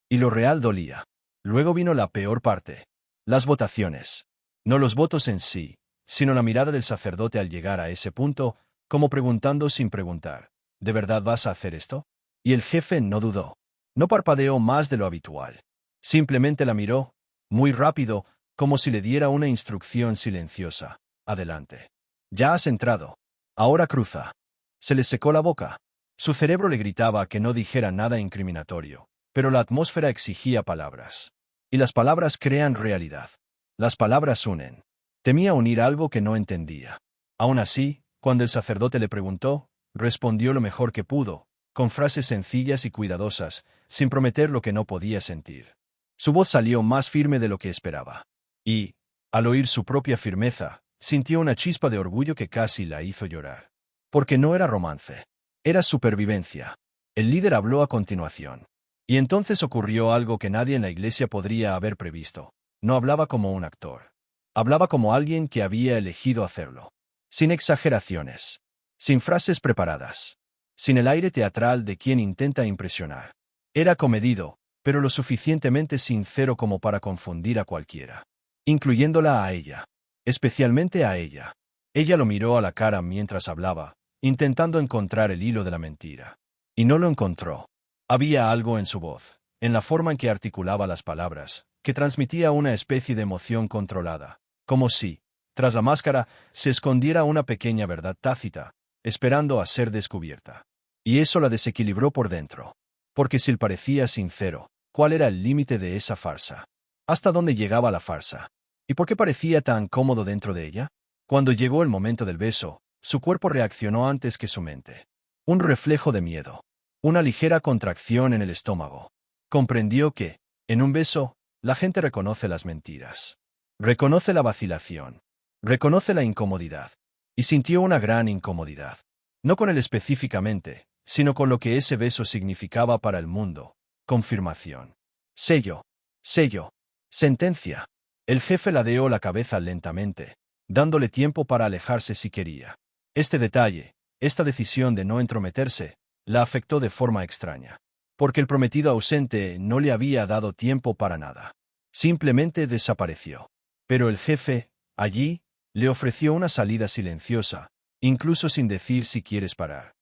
Y lo real dolía. Luego vino la peor parte. Las votaciones. No los votos en sí, sino la mirada del sacerdote al llegar a ese punto, como preguntando sin preguntar, ¿de verdad vas a hacer esto? Y el jefe no dudó. No parpadeó más de lo habitual. Simplemente la miró, muy rápido, como si le diera una instrucción silenciosa. Adelante. Ya has entrado. Ahora cruza. Se le secó la boca. Su cerebro le gritaba que no dijera nada incriminatorio, pero la atmósfera exigía palabras. Y las palabras crean realidad. Las palabras unen. Temía unir algo que no entendía. Aún así, cuando el sacerdote le preguntó, respondió lo mejor que pudo, con frases sencillas y cuidadosas, sin prometer lo que no podía sentir. Su voz salió más firme de lo que esperaba. Y, al oír su propia firmeza, sintió una chispa de orgullo que casi la hizo llorar. Porque no era romance. Era supervivencia. El líder habló a continuación. Y entonces ocurrió algo que nadie en la iglesia podría haber previsto. No hablaba como un actor. Hablaba como alguien que había elegido hacerlo. Sin exageraciones. Sin frases preparadas. Sin el aire teatral de quien intenta impresionar. Era comedido, pero lo suficientemente sincero como para confundir a cualquiera. Incluyéndola a ella. Especialmente a ella. Ella lo miró a la cara mientras hablaba, intentando encontrar el hilo de la mentira. Y no lo encontró. Había algo en su voz, en la forma en que articulaba las palabras, que transmitía una especie de emoción controlada, como si, tras la máscara, se escondiera una pequeña verdad tácita, esperando a ser descubierta. Y eso la desequilibró por dentro. Porque si él parecía sincero, ¿cuál era el límite de esa farsa? ¿Hasta dónde llegaba la farsa? ¿Y por qué parecía tan cómodo dentro de ella? Cuando llegó el momento del beso, su cuerpo reaccionó antes que su mente. Un reflejo de miedo. Una ligera contracción en el estómago. Comprendió que, en un beso, la gente reconoce las mentiras. Reconoce la vacilación. Reconoce la incomodidad. Y sintió una gran incomodidad. No con él específicamente, sino con lo que ese beso significaba para el mundo. Confirmación. Sello. Sello. Sentencia. El jefe ladeó la cabeza lentamente, dándole tiempo para alejarse si quería. Este detalle, esta decisión de no entrometerse, la afectó de forma extraña. Porque el prometido ausente no le había dado tiempo para nada. Simplemente desapareció. Pero el jefe, allí, le ofreció una salida silenciosa, incluso sin decir si quieres parar.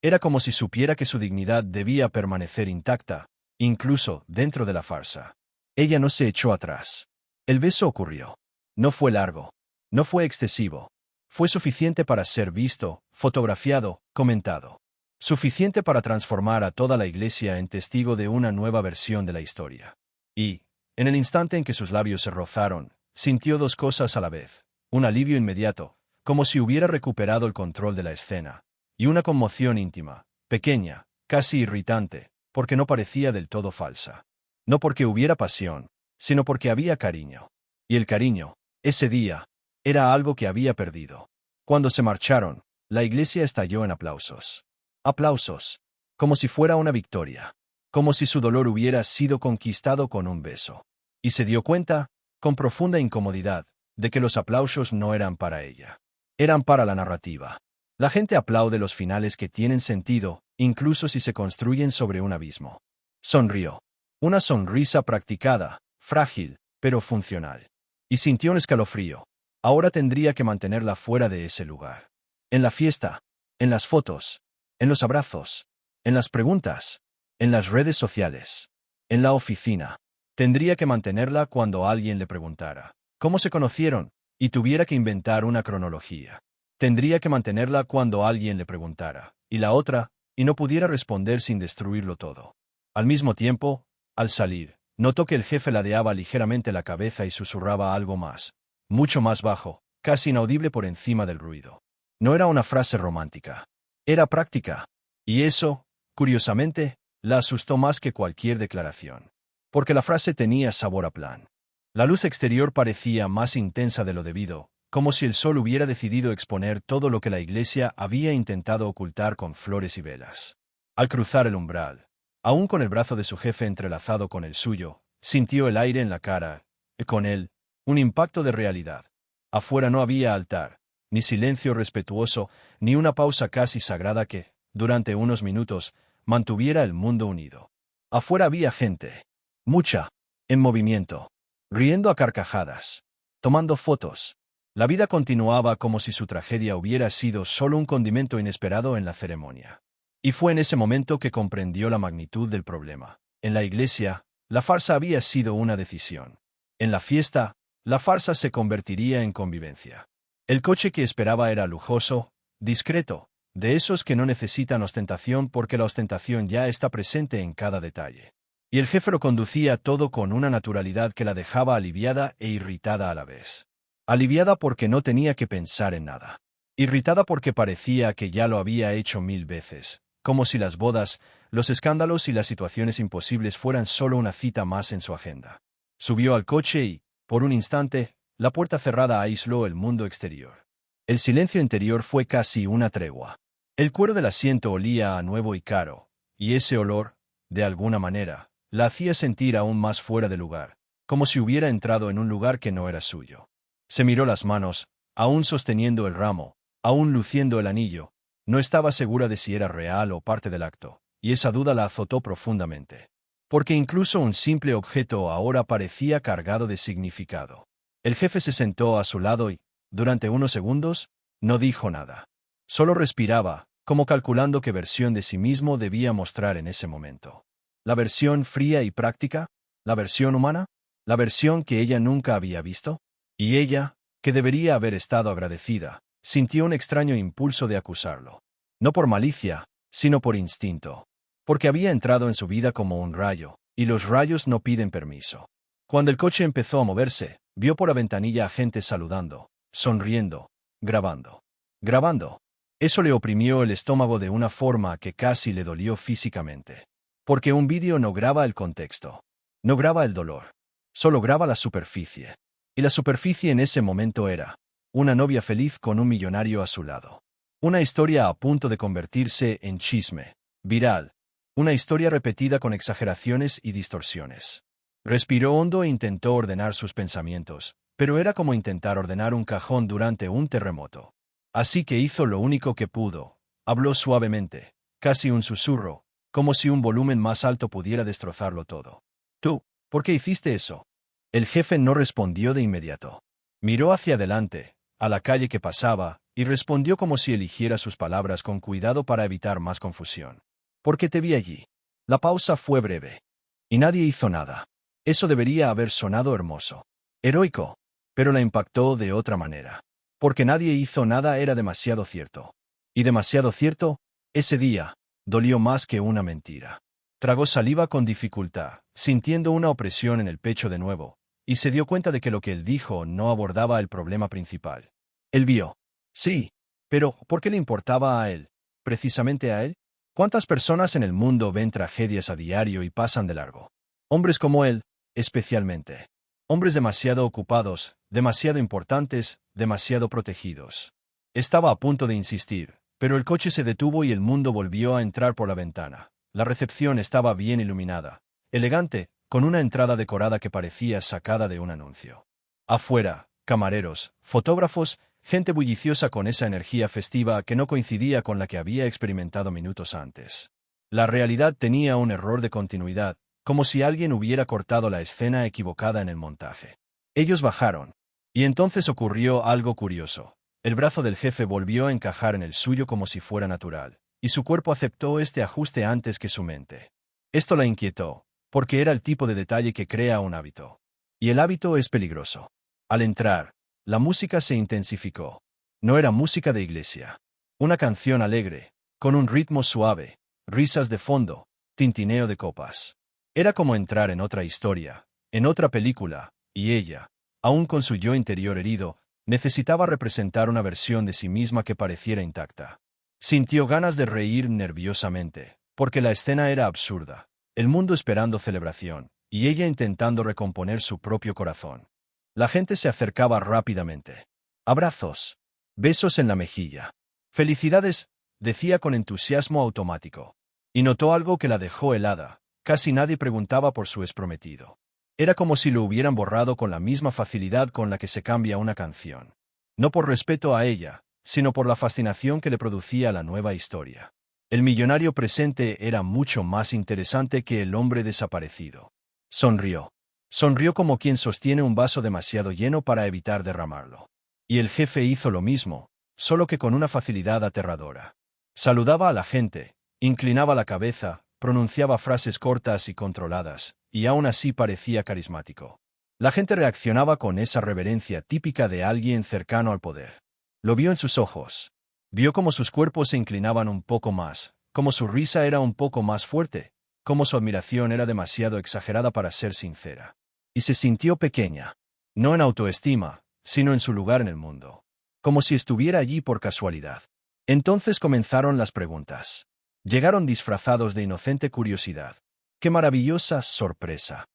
Era como si supiera que su dignidad debía permanecer intacta, incluso dentro de la farsa. Ella no se echó atrás. El beso ocurrió. No fue largo. No fue excesivo. Fue suficiente para ser visto, fotografiado, comentado. Suficiente para transformar a toda la iglesia en testigo de una nueva versión de la historia. Y, en el instante en que sus labios se rozaron, sintió dos cosas a la vez. Un alivio inmediato, como si hubiera recuperado el control de la escena, y una conmoción íntima, pequeña, casi irritante, porque no parecía del todo falsa. No porque hubiera pasión, sino porque había cariño. Y el cariño, ese día, era algo que había perdido. Cuando se marcharon, la iglesia estalló en aplausos. Aplausos. Como si fuera una victoria. Como si su dolor hubiera sido conquistado con un beso. Y se dio cuenta, con profunda incomodidad, de que los aplausos no eran para ella. Eran para la narrativa. La gente aplaude los finales que tienen sentido, incluso si se construyen sobre un abismo. Sonrió. Una sonrisa practicada, frágil, pero funcional. Y sintió un escalofrío. Ahora tendría que mantenerla fuera de ese lugar. En la fiesta, en las fotos, en los abrazos, en las preguntas, en las redes sociales, en la oficina. Tendría que mantenerla cuando alguien le preguntara cómo se conocieron y tuviera que inventar una cronología. Tendría que mantenerla cuando alguien le preguntara, y la otra, y no pudiera responder sin destruirlo todo. Al mismo tiempo, al salir, notó que el jefe ladeaba ligeramente la cabeza y susurraba algo más, mucho más bajo, casi inaudible por encima del ruido. No era una frase romántica. Era práctica. Y eso, curiosamente, la asustó más que cualquier declaración. Porque la frase tenía sabor a plan. La luz exterior parecía más intensa de lo debido, como si el sol hubiera decidido exponer todo lo que la iglesia había intentado ocultar con flores y velas. Al cruzar el umbral, aún con el brazo de su jefe entrelazado con el suyo, sintió el aire en la cara, y con él, un impacto de realidad. Afuera no había altar, ni silencio respetuoso, ni una pausa casi sagrada que, durante unos minutos, mantuviera el mundo unido. Afuera había gente. Mucha. En movimiento. Riendo a carcajadas. Tomando fotos. La vida continuaba como si su tragedia hubiera sido solo un condimento inesperado en la ceremonia. Y fue en ese momento que comprendió la magnitud del problema. En la iglesia, la farsa había sido una decisión. En la fiesta, la farsa se convertiría en convivencia. El coche que esperaba era lujoso, discreto, de esos que no necesitan ostentación porque la ostentación ya está presente en cada detalle. Y el jefe lo conducía todo con una naturalidad que la dejaba aliviada e irritada a la vez. Aliviada porque no tenía que pensar en nada. Irritada porque parecía que ya lo había hecho 1000 veces, como si las bodas, los escándalos y las situaciones imposibles fueran solo una cita más en su agenda. Subió al coche y, por un instante, la puerta cerrada aisló el mundo exterior. El silencio interior fue casi una tregua. El cuero del asiento olía a nuevo y caro, y ese olor, de alguna manera, la hacía sentir aún más fuera de lugar, como si hubiera entrado en un lugar que no era suyo. Se miró las manos, aún sosteniendo el ramo, aún luciendo el anillo. No estaba segura de si era real o parte del acto, y esa duda la azotó profundamente. Porque incluso un simple objeto ahora parecía cargado de significado. El jefe se sentó a su lado y, durante unos segundos, no dijo nada. Solo respiraba, como calculando qué versión de sí mismo debía mostrar en ese momento. ¿La versión fría y práctica? ¿La versión humana? ¿La versión que ella nunca había visto? Y ella, que debería haber estado agradecida, sintió un extraño impulso de acusarlo. No por malicia, sino por instinto. Porque había entrado en su vida como un rayo, y los rayos no piden permiso. Cuando el coche empezó a moverse, vio por la ventanilla a gente saludando, sonriendo, grabando. Grabando. Eso le oprimió el estómago de una forma que casi le dolió físicamente. Porque un vídeo no graba el contexto. No graba el dolor. Solo graba la superficie. Y la superficie en ese momento era una novia feliz con un millonario a su lado. Una historia a punto de convertirse en chisme, viral. Una historia repetida con exageraciones y distorsiones. Respiró hondo e intentó ordenar sus pensamientos, pero era como intentar ordenar un cajón durante un terremoto. Así que hizo lo único que pudo. Habló suavemente, casi un susurro, como si un volumen más alto pudiera destrozarlo todo. ¿Tú, por qué hiciste eso? El jefe no respondió de inmediato. Miró hacia adelante, a la calle que pasaba, y respondió como si eligiera sus palabras con cuidado para evitar más confusión. Porque te vi allí. La pausa fue breve. Y nadie hizo nada. Eso debería haber sonado hermoso. Heroico. Pero la impactó de otra manera. Porque nadie hizo nada era demasiado cierto. Y demasiado cierto, ese día, dolió más que una mentira. Tragó saliva con dificultad, sintiendo una opresión en el pecho de nuevo, y se dio cuenta de que lo que él dijo no abordaba el problema principal. Él vio. Sí. Pero, ¿por qué le importaba a él? ¿Precisamente a él? ¿Cuántas personas en el mundo ven tragedias a diario y pasan de largo? Hombres como él, especialmente. Hombres demasiado ocupados, demasiado importantes, demasiado protegidos. Estaba a punto de insistir, pero el coche se detuvo y el mundo volvió a entrar por la ventana. La recepción estaba bien iluminada, elegante, con una entrada decorada que parecía sacada de un anuncio. Afuera, camareros, fotógrafos, gente bulliciosa con esa energía festiva que no coincidía con la que había experimentado minutos antes. La realidad tenía un error de continuidad, como si alguien hubiera cortado la escena equivocada en el montaje. Ellos bajaron. Y entonces ocurrió algo curioso. El brazo del jefe volvió a encajar en el suyo como si fuera natural, y su cuerpo aceptó este ajuste antes que su mente. Esto la inquietó, porque era el tipo de detalle que crea un hábito. Y el hábito es peligroso. Al entrar, la música se intensificó. No era música de iglesia. Una canción alegre, con un ritmo suave, risas de fondo, tintineo de copas. Era como entrar en otra historia, en otra película, y ella, aún con su yo interior herido, necesitaba representar una versión de sí misma que pareciera intacta. Sintió ganas de reír nerviosamente, porque la escena era absurda, el mundo esperando celebración, y ella intentando recomponer su propio corazón. La gente se acercaba rápidamente. Abrazos. Besos en la mejilla. Felicidades, decía con entusiasmo automático. Y notó algo que la dejó helada. Casi nadie preguntaba por su exprometido. Era como si lo hubieran borrado con la misma facilidad con la que se cambia una canción. No por respeto a ella, sino por la fascinación que le producía la nueva historia. El millonario presente era mucho más interesante que el hombre desaparecido. Sonrió. Sonrió como quien sostiene un vaso demasiado lleno para evitar derramarlo. Y el jefe hizo lo mismo, solo que con una facilidad aterradora. Saludaba a la gente, inclinaba la cabeza, pronunciaba frases cortas y controladas, y aún así parecía carismático. La gente reaccionaba con esa reverencia típica de alguien cercano al poder. Lo vio en sus ojos. Vio cómo sus cuerpos se inclinaban un poco más, cómo su risa era un poco más fuerte, cómo su admiración era demasiado exagerada para ser sincera. Y se sintió pequeña. No en autoestima, sino en su lugar en el mundo. Como si estuviera allí por casualidad. Entonces comenzaron las preguntas. Llegaron disfrazados de inocente curiosidad. ¡Qué maravillosa sorpresa!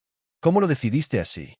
¿Cómo lo decidiste así?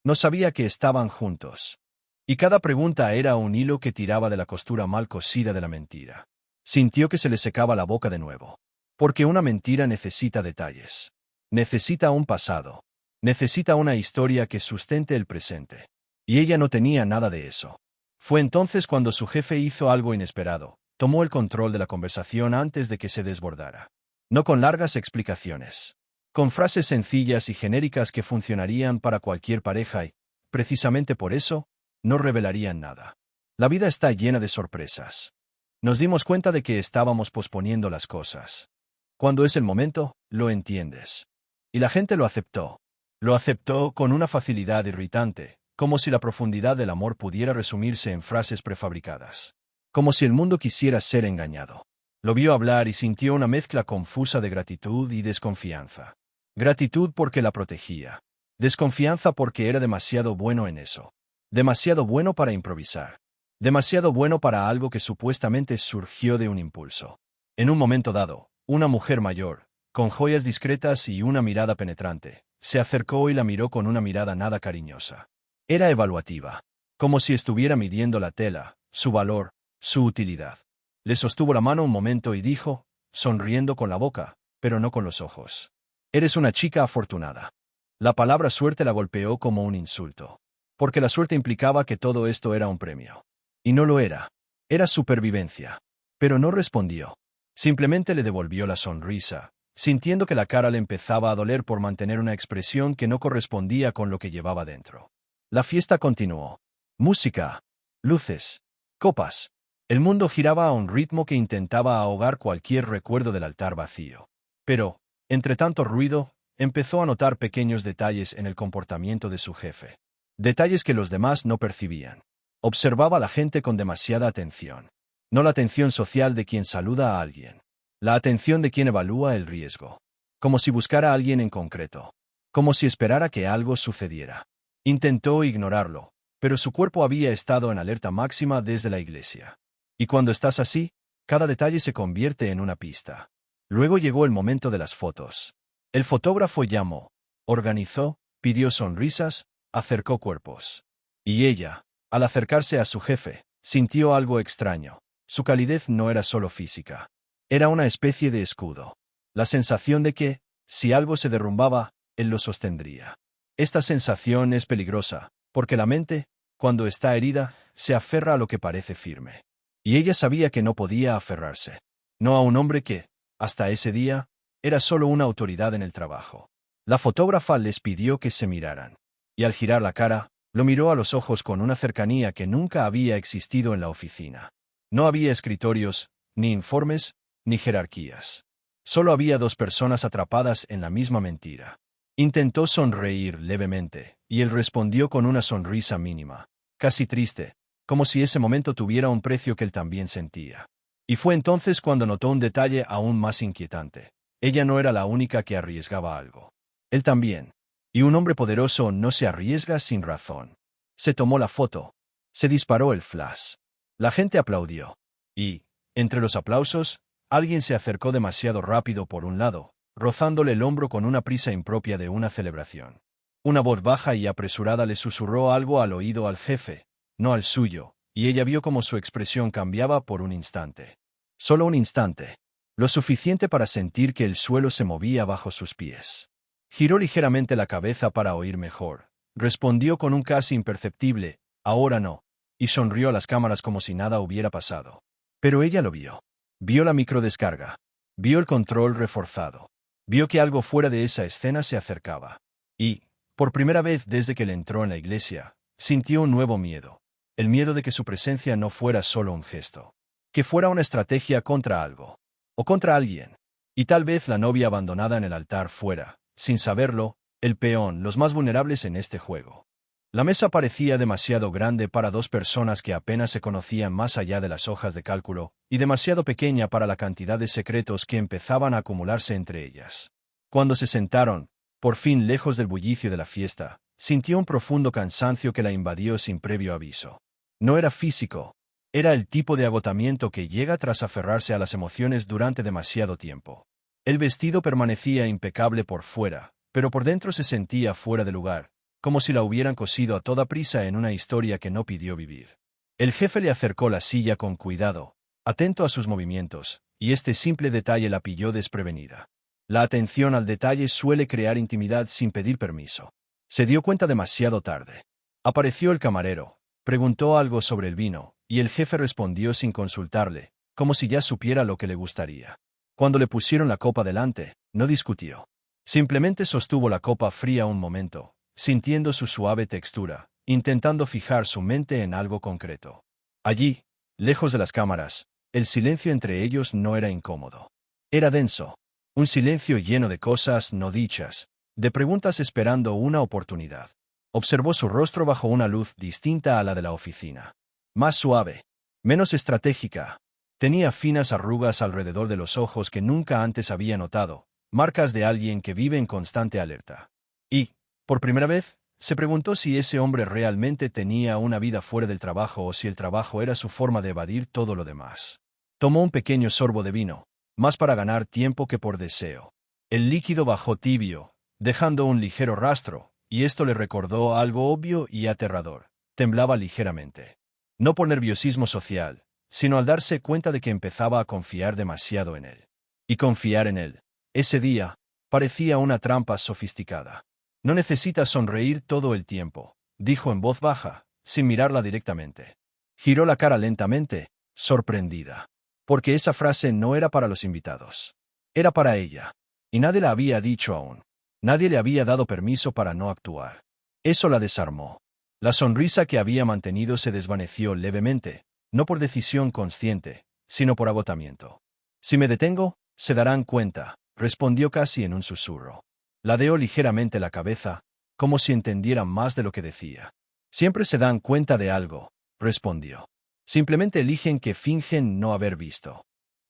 No sabía que estaban juntos. Y cada pregunta era un hilo que tiraba de la costura mal cosida de la mentira. Sintió que se le secaba la boca de nuevo. Porque una mentira necesita detalles. Necesita un pasado. Necesita una historia que sustente el presente. Y ella no tenía nada de eso. Fue entonces cuando su jefe hizo algo inesperado. Tomó el control de la conversación antes de que se desbordara. No con largas explicaciones. Con frases sencillas y genéricas que funcionarían para cualquier pareja y, precisamente por eso, no revelarían nada. La vida está llena de sorpresas. Nos dimos cuenta de que estábamos posponiendo las cosas. Cuando es el momento, lo entiendes. Y la gente lo aceptó. Lo aceptó con una facilidad irritante, como si la profundidad del amor pudiera resumirse en frases prefabricadas. Como si el mundo quisiera ser engañado. Lo vio hablar y sintió una mezcla confusa de gratitud y desconfianza. Gratitud porque la protegía. Desconfianza porque era demasiado bueno en eso. Demasiado bueno para improvisar. Demasiado bueno para algo que supuestamente surgió de un impulso. En un momento dado, una mujer mayor, con joyas discretas y una mirada penetrante, se acercó y la miró con una mirada nada cariñosa. Era evaluativa. Como si estuviera midiendo la tela, su valor, su utilidad. Le sostuvo la mano un momento y dijo, sonriendo con la boca, pero no con los ojos. Eres una chica afortunada. La palabra suerte la golpeó como un insulto. Porque la suerte implicaba que todo esto era un premio. Y no lo era. Era supervivencia. Pero no respondió. Simplemente le devolvió la sonrisa, sintiendo que la cara le empezaba a doler por mantener una expresión que no correspondía con lo que llevaba dentro. La fiesta continuó. Música. Luces. Copas. El mundo giraba a un ritmo que intentaba ahogar cualquier recuerdo del altar vacío. Pero, entre tanto ruido, empezó a notar pequeños detalles en el comportamiento de su jefe. Detalles que los demás no percibían. Observaba a la gente con demasiada atención. No la atención social de quien saluda a alguien. La atención de quien evalúa el riesgo. Como si buscara a alguien en concreto. Como si esperara que algo sucediera. Intentó ignorarlo, pero su cuerpo había estado en alerta máxima desde la iglesia. Y cuando estás así, cada detalle se convierte en una pista. Luego llegó el momento de las fotos. El fotógrafo llamó, organizó, pidió sonrisas, acercó cuerpos. Y ella, al acercarse a su jefe, sintió algo extraño. Su calidez no era solo física. Era una especie de escudo. La sensación de que, si algo se derrumbaba, él lo sostendría. Esta sensación es peligrosa, porque la mente, cuando está herida, se aferra a lo que parece firme. Y ella sabía que no podía aferrarse. No a un hombre que, hasta ese día, era solo una autoridad en el trabajo. La fotógrafa les pidió que se miraran. Y al girar la cara, lo miró a los ojos con una cercanía que nunca había existido en la oficina. No había escritorios, ni informes, ni jerarquías. Solo había dos personas atrapadas en la misma mentira. Intentó sonreír levemente, y él respondió con una sonrisa mínima, casi triste, como si ese momento tuviera un precio que él también sentía. Y fue entonces cuando notó un detalle aún más inquietante. Ella no era la única que arriesgaba algo. Él también. Y un hombre poderoso no se arriesga sin razón. Se tomó la foto. Se disparó el flash. La gente aplaudió. Y, entre los aplausos, alguien se acercó demasiado rápido por un lado, rozándole el hombro con una prisa impropia de una celebración. Una voz baja y apresurada le susurró algo al oído al jefe, no al suyo, y ella vio cómo su expresión cambiaba por un instante. Solo un instante. Lo suficiente para sentir que el suelo se movía bajo sus pies. Giró ligeramente la cabeza para oír mejor. Respondió con un casi imperceptible, ahora no, y sonrió a las cámaras como si nada hubiera pasado. Pero ella lo vio. Vio la microdescarga. Vio el control reforzado. Vio que algo fuera de esa escena se acercaba. Y, por primera vez desde que le entró en la iglesia, sintió un nuevo miedo. el miedo de que su presencia no fuera solo un gesto, que fuera una estrategia contra algo, o contra alguien. Y tal vez la novia abandonada en el altar fuera, sin saberlo, el peón, los más vulnerables en este juego. La mesa parecía demasiado grande para dos personas que apenas se conocían más allá de las hojas de cálculo, y demasiado pequeña para la cantidad de secretos que empezaban a acumularse entre ellas. Cuando se sentaron, por fin lejos del bullicio de la fiesta, sintió un profundo cansancio que la invadió sin previo aviso. No era físico, era el tipo de agotamiento que llega tras aferrarse a las emociones durante demasiado tiempo. El vestido permanecía impecable por fuera, pero por dentro se sentía fuera de lugar, como si la hubieran cosido a toda prisa en una historia que no pidió vivir. El jefe le acercó la silla con cuidado, atento a sus movimientos, y este simple detalle la pilló desprevenida. La atención al detalle suele crear intimidad sin pedir permiso. Se dio cuenta demasiado tarde. Apareció el camarero, preguntó algo sobre el vino, y el jefe respondió sin consultarle, como si ya supiera lo que le gustaría. Cuando le pusieron la copa delante, no discutió. Simplemente sostuvo la copa fría un momento, sintiendo su suave textura, intentando fijar su mente en algo concreto. Allí, lejos de las cámaras, el silencio entre ellos no era incómodo. Era denso, un silencio lleno de cosas no dichas, de preguntas esperando una oportunidad. Observó su rostro bajo una luz distinta a la de la oficina. Más suave, menos estratégica. Tenía finas arrugas alrededor de los ojos que nunca antes había notado, marcas de alguien que vive en constante alerta. Y, por primera vez, se preguntó si ese hombre realmente tenía una vida fuera del trabajo o si el trabajo era su forma de evadir todo lo demás. Tomó un pequeño sorbo de vino, más para ganar tiempo que por deseo. El líquido bajó tibio, dejando un ligero rastro, y esto le recordó algo obvio y aterrador. Temblaba ligeramente. No por nerviosismo social, sino al darse cuenta de que empezaba a confiar demasiado en él. Y confiar en él, ese día, parecía una trampa sofisticada. No necesitas sonreír todo el tiempo, dijo en voz baja, sin mirarla directamente. Giró la cara lentamente, sorprendida. Porque esa frase no era para los invitados. Era para ella. Y nadie la había dicho aún. Nadie le había dado permiso para no actuar. Eso la desarmó. La sonrisa que había mantenido se desvaneció levemente, no por decisión consciente, sino por agotamiento. Si me detengo, se darán cuenta, respondió casi en un susurro. Ladeó ligeramente la cabeza, como si entendiera más de lo que decía. Siempre se dan cuenta de algo, respondió. Simplemente eligen que fingen no haber visto.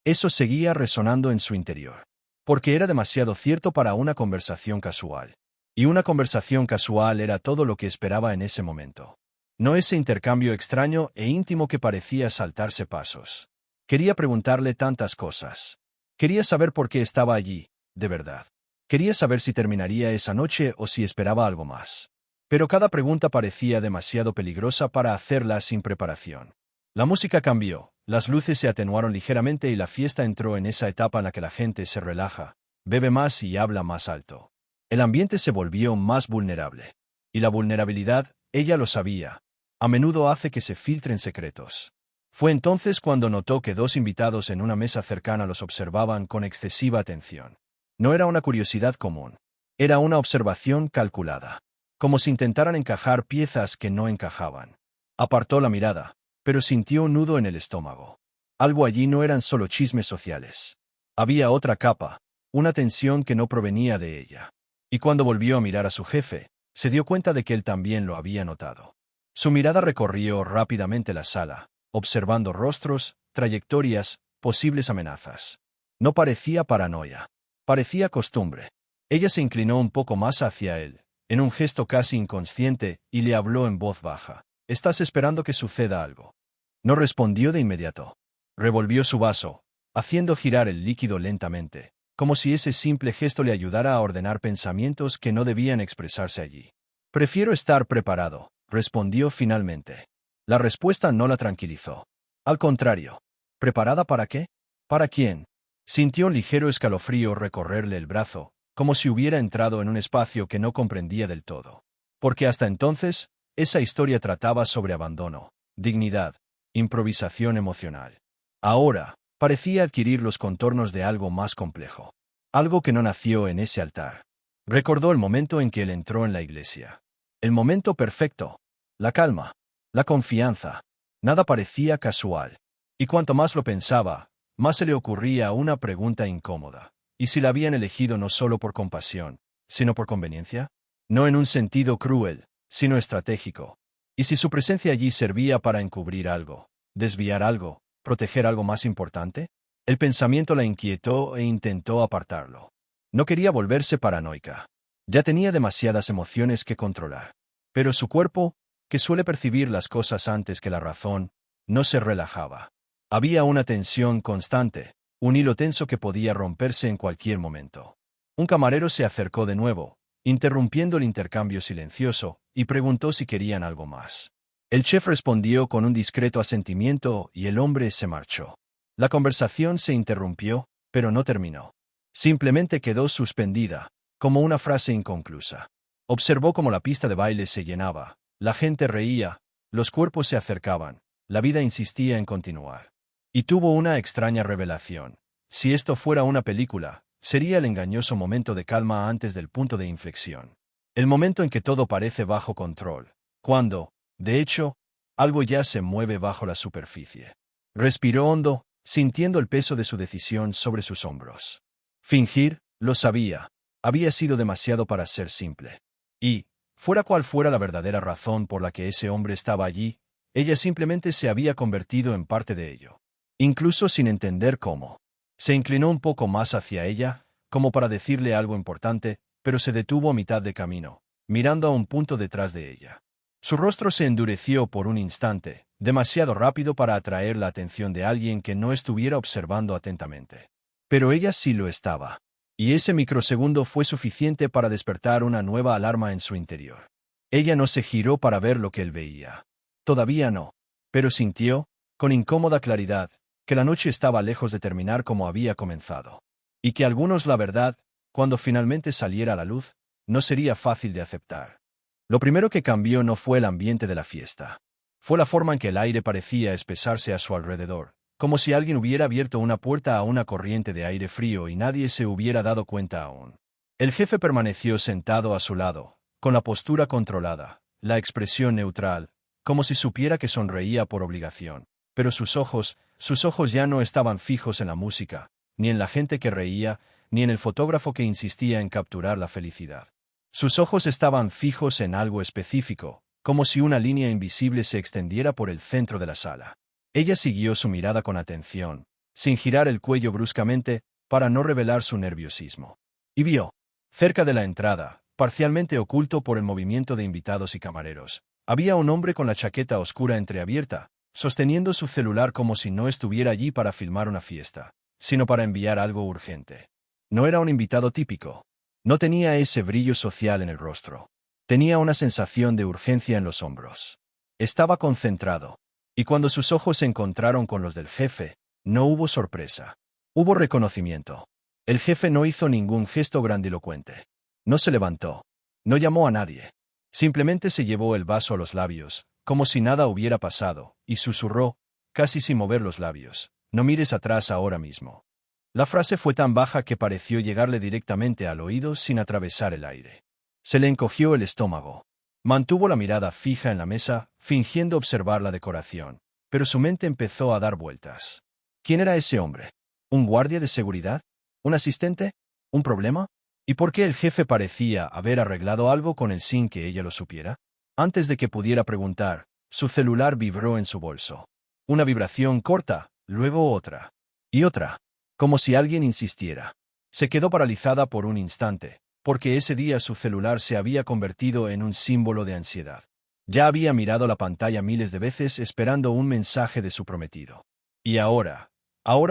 Eso seguía resonando en su interior. Porque era demasiado cierto para una conversación casual. Y una conversación casual era todo lo que esperaba en ese momento. No ese intercambio extraño e íntimo que parecía saltarse pasos. Quería preguntarle tantas cosas. Quería saber por qué estaba allí, de verdad. Quería saber si terminaría esa noche o si esperaba algo más. Pero cada pregunta parecía demasiado peligrosa para hacerla sin preparación. La música cambió, las luces se atenuaron ligeramente y la fiesta entró en esa etapa en la que la gente se relaja, bebe más y habla más alto. El ambiente se volvió más vulnerable. Y la vulnerabilidad, ella lo sabía, a menudo hace que se filtren secretos. Fue entonces cuando notó que dos invitados en una mesa cercana los observaban con excesiva atención. No era una curiosidad común. Era una observación calculada. Como si intentaran encajar piezas que no encajaban. Apartó la mirada, pero sintió un nudo en el estómago. Algo allí no eran solo chismes sociales. Había otra capa, una tensión que no provenía de ella. Y cuando volvió a mirar a su jefe, se dio cuenta de que él también lo había notado. Su mirada recorrió rápidamente la sala, observando rostros, trayectorias, posibles amenazas. No parecía paranoia. Parecía costumbre. Ella se inclinó un poco más hacia él, en un gesto casi inconsciente, y le habló en voz baja. «¿Estás esperando que suceda algo?» No respondió de inmediato. Revolvió su vaso, haciendo girar el líquido lentamente, como si ese simple gesto le ayudara a ordenar pensamientos que no debían expresarse allí. «Prefiero estar preparado», respondió finalmente. La respuesta no la tranquilizó. Al contrario. ¿Preparada para qué? ¿Para quién? Sintió un ligero escalofrío recorrerle el brazo, como si hubiera entrado en un espacio que no comprendía del todo. Porque hasta entonces, esa historia trataba sobre abandono, dignidad, improvisación emocional. Ahora, parecía adquirir los contornos de algo más complejo. Algo que no nació en ese altar. Recordó el momento en que él entró en la iglesia. El momento perfecto. La calma. La confianza. Nada parecía casual. Y cuanto más lo pensaba, más se le ocurría una pregunta incómoda. ¿Y si la habían elegido no solo por compasión, sino por conveniencia? No en un sentido cruel, sino estratégico. ¿Y si su presencia allí servía para encubrir algo, desviar algo, proteger algo más importante? El pensamiento la inquietó e intentó apartarlo. No quería volverse paranoica. Ya tenía demasiadas emociones que controlar. Pero su cuerpo, que suele percibir las cosas antes que la razón, no se relajaba. Había una tensión constante, un hilo tenso que podía romperse en cualquier momento. Un camarero se acercó de nuevo, interrumpiendo el intercambio silencioso, y preguntó si querían algo más. El chef respondió con un discreto asentimiento y el hombre se marchó. La conversación se interrumpió, pero no terminó. Simplemente quedó suspendida, como una frase inconclusa. Observó cómo la pista de baile se llenaba, la gente reía, los cuerpos se acercaban, la vida insistía en continuar. Y tuvo una extraña revelación. Si esto fuera una película, sería el engañoso momento de calma antes del punto de inflexión. El momento en que todo parece bajo control, cuando, de hecho, algo ya se mueve bajo la superficie. Respiró hondo, sintiendo el peso de su decisión sobre sus hombros. Fingir, lo sabía, había sido demasiado para ser simple. Y, fuera cual fuera la verdadera razón por la que ese hombre estaba allí, ella simplemente se había convertido en parte de ello. Incluso sin entender cómo. Se inclinó un poco más hacia ella, como para decirle algo importante, pero se detuvo a mitad de camino, mirando a un punto detrás de ella. Su rostro se endureció por un instante, demasiado rápido para atraer la atención de alguien que no estuviera observando atentamente. Pero ella sí lo estaba. Y ese microsegundo fue suficiente para despertar una nueva alarma en su interior. Ella no se giró para ver lo que él veía. Todavía no. Pero sintió, con incómoda claridad, que la noche estaba lejos de terminar como había comenzado. Y que algunos, la verdad, cuando finalmente saliera a la luz, no sería fácil de aceptar. Lo primero que cambió no fue el ambiente de la fiesta. Fue la forma en que el aire parecía espesarse a su alrededor, como si alguien hubiera abierto una puerta a una corriente de aire frío y nadie se hubiera dado cuenta aún. El jefe permaneció sentado a su lado, con la postura controlada, la expresión neutral, como si supiera que sonreía por obligación. Pero sus ojos ya no estaban fijos en la música, ni en la gente que reía, ni en el fotógrafo que insistía en capturar la felicidad. Sus ojos estaban fijos en algo específico, como si una línea invisible se extendiera por el centro de la sala. Ella siguió su mirada con atención, sin girar el cuello bruscamente, para no revelar su nerviosismo. Y vio, cerca de la entrada, parcialmente oculto por el movimiento de invitados y camareros, había un hombre con la chaqueta oscura entreabierta, sosteniendo su celular como si no estuviera allí para filmar una fiesta, sino para enviar algo urgente. No era un invitado típico. No tenía ese brillo social en el rostro. Tenía una sensación de urgencia en los hombros. Estaba concentrado. Y cuando sus ojos se encontraron con los del jefe, no hubo sorpresa. Hubo reconocimiento. El jefe no hizo ningún gesto grandilocuente. No se levantó. No llamó a nadie. Simplemente se llevó el vaso a los labios, como si nada hubiera pasado, y susurró, casi sin mover los labios, «No mires atrás ahora mismo». La frase fue tan baja que pareció llegarle directamente al oído sin atravesar el aire. Se le encogió el estómago. Mantuvo la mirada fija en la mesa, fingiendo observar la decoración, pero su mente empezó a dar vueltas. ¿Quién era ese hombre? ¿Un guardia de seguridad? ¿Un asistente? ¿Un problema? ¿Y por qué el jefe parecía haber arreglado algo con él sin que ella lo supiera? Antes de que pudiera preguntar, su celular vibró en su bolso. Una vibración corta, luego otra. Y otra. Como si alguien insistiera. Se quedó paralizada por un instante, porque ese día su celular se había convertido en un símbolo de ansiedad. Ya había mirado la pantalla miles de veces esperando un mensaje de su prometido. Y ahora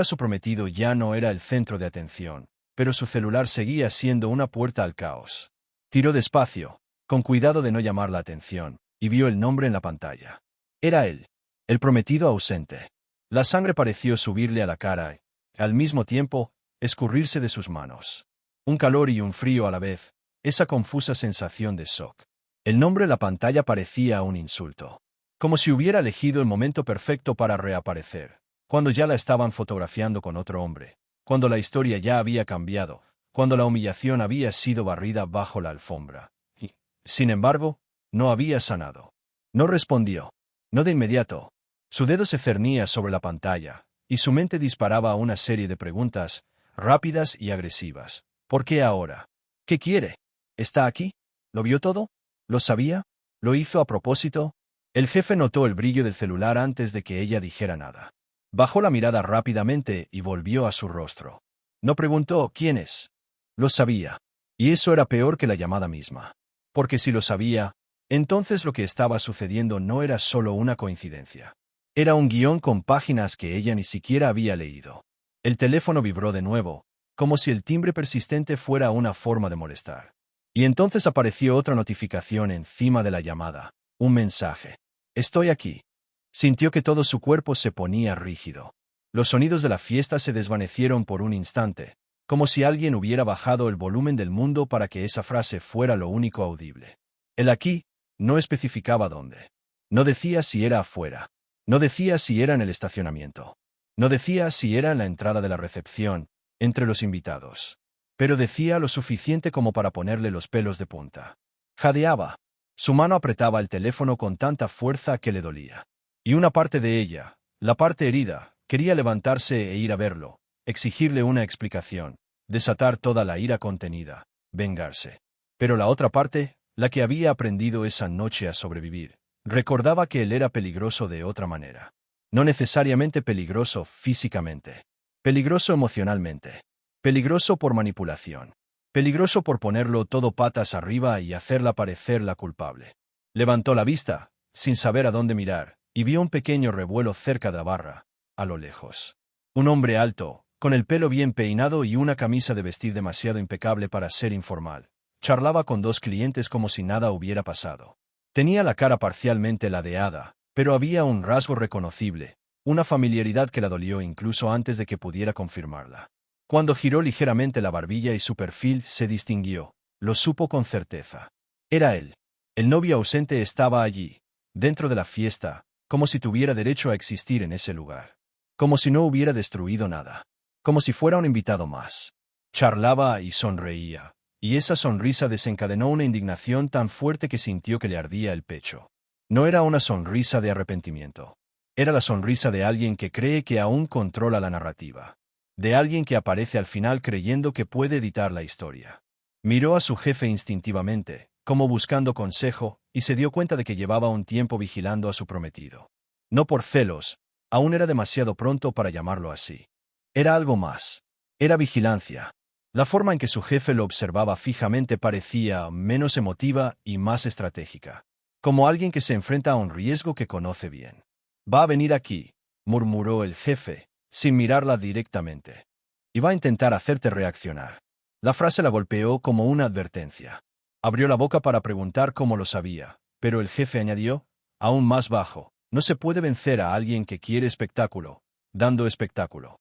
su prometido ya no era el centro de atención, pero su celular seguía siendo una puerta al caos. Tiró despacio, con cuidado de no llamar la atención, y vio el nombre en la pantalla. Era él, el prometido ausente. La sangre pareció subirle a la cara y, al mismo tiempo, escurrirse de sus manos. Un calor y un frío a la vez, esa confusa sensación de shock. El nombre en la pantalla parecía un insulto. Como si hubiera elegido el momento perfecto para reaparecer, cuando ya la estaban fotografiando con otro hombre, cuando la historia ya había cambiado, cuando la humillación había sido barrida bajo la alfombra. Y, sin embargo, no había sanado. No respondió. No de inmediato. Su dedo se cernía sobre la pantalla, y su mente disparaba una serie de preguntas, rápidas y agresivas. ¿Por qué ahora? ¿Qué quiere? ¿Está aquí? ¿Lo vio todo? ¿Lo sabía? ¿Lo hizo a propósito? El jefe notó el brillo del celular antes de que ella dijera nada. Bajó la mirada rápidamente y volvió a su rostro. No preguntó quién es. Lo sabía. Y eso era peor que la llamada misma. Porque si lo sabía, entonces lo que estaba sucediendo no era solo una coincidencia. Era un guión con páginas que ella ni siquiera había leído. El teléfono vibró de nuevo, como si el timbre persistente fuera una forma de molestar. Y entonces apareció otra notificación encima de la llamada. Un mensaje. Estoy aquí. Sintió que todo su cuerpo se ponía rígido. Los sonidos de la fiesta se desvanecieron por un instante, como si alguien hubiera bajado el volumen del mundo para que esa frase fuera lo único audible. El aquí no especificaba dónde. No decía si era afuera. No decía si era en el estacionamiento. No decía si era en la entrada de la recepción, entre los invitados. Pero decía lo suficiente como para ponerle los pelos de punta. Jadeaba. Su mano apretaba el teléfono con tanta fuerza que le dolía. Y una parte de ella, la parte herida, quería levantarse e ir a verlo, exigirle una explicación, desatar toda la ira contenida, vengarse. Pero la otra parte, la que había aprendido esa noche a sobrevivir, recordaba que él era peligroso de otra manera. No necesariamente peligroso físicamente. Peligroso emocionalmente. Peligroso por manipulación. Peligroso por ponerlo todo patas arriba y hacerla parecer la culpable. Levantó la vista, sin saber a dónde mirar, y vio un pequeño revuelo cerca de la barra, a lo lejos. Un hombre alto, con el pelo bien peinado y una camisa de vestir demasiado impecable para ser informal, charlaba con dos clientes como si nada hubiera pasado. Tenía la cara parcialmente ladeada, pero había un rasgo reconocible, una familiaridad que la dolió incluso antes de que pudiera confirmarla. Cuando giró ligeramente la barbilla y su perfil se distinguió, lo supo con certeza. Era él. El novio ausente estaba allí, dentro de la fiesta, como si tuviera derecho a existir en ese lugar. Como si no hubiera destruido nada. Como si fuera un invitado más. Charlaba y sonreía, y esa sonrisa desencadenó una indignación tan fuerte que sintió que le ardía el pecho. No era una sonrisa de arrepentimiento. Era la sonrisa de alguien que cree que aún controla la narrativa. De alguien que aparece al final creyendo que puede editar la historia. Miró a su jefe instintivamente, como buscando consejo, y se dio cuenta de que llevaba un tiempo vigilando a su prometido. No por celos, aún era demasiado pronto para llamarlo así. Era algo más. Era vigilancia. La forma en que su jefe lo observaba fijamente parecía menos emotiva y más estratégica. Como alguien que se enfrenta a un riesgo que conoce bien. «Va a venir aquí», murmuró el jefe, sin mirarla directamente. «Y va a intentar hacerte reaccionar». La frase la golpeó como una advertencia. Abrió la boca para preguntar cómo lo sabía, pero el jefe añadió, aún más bajo, «No se puede vencer a alguien que quiere espectáculo, dando espectáculo».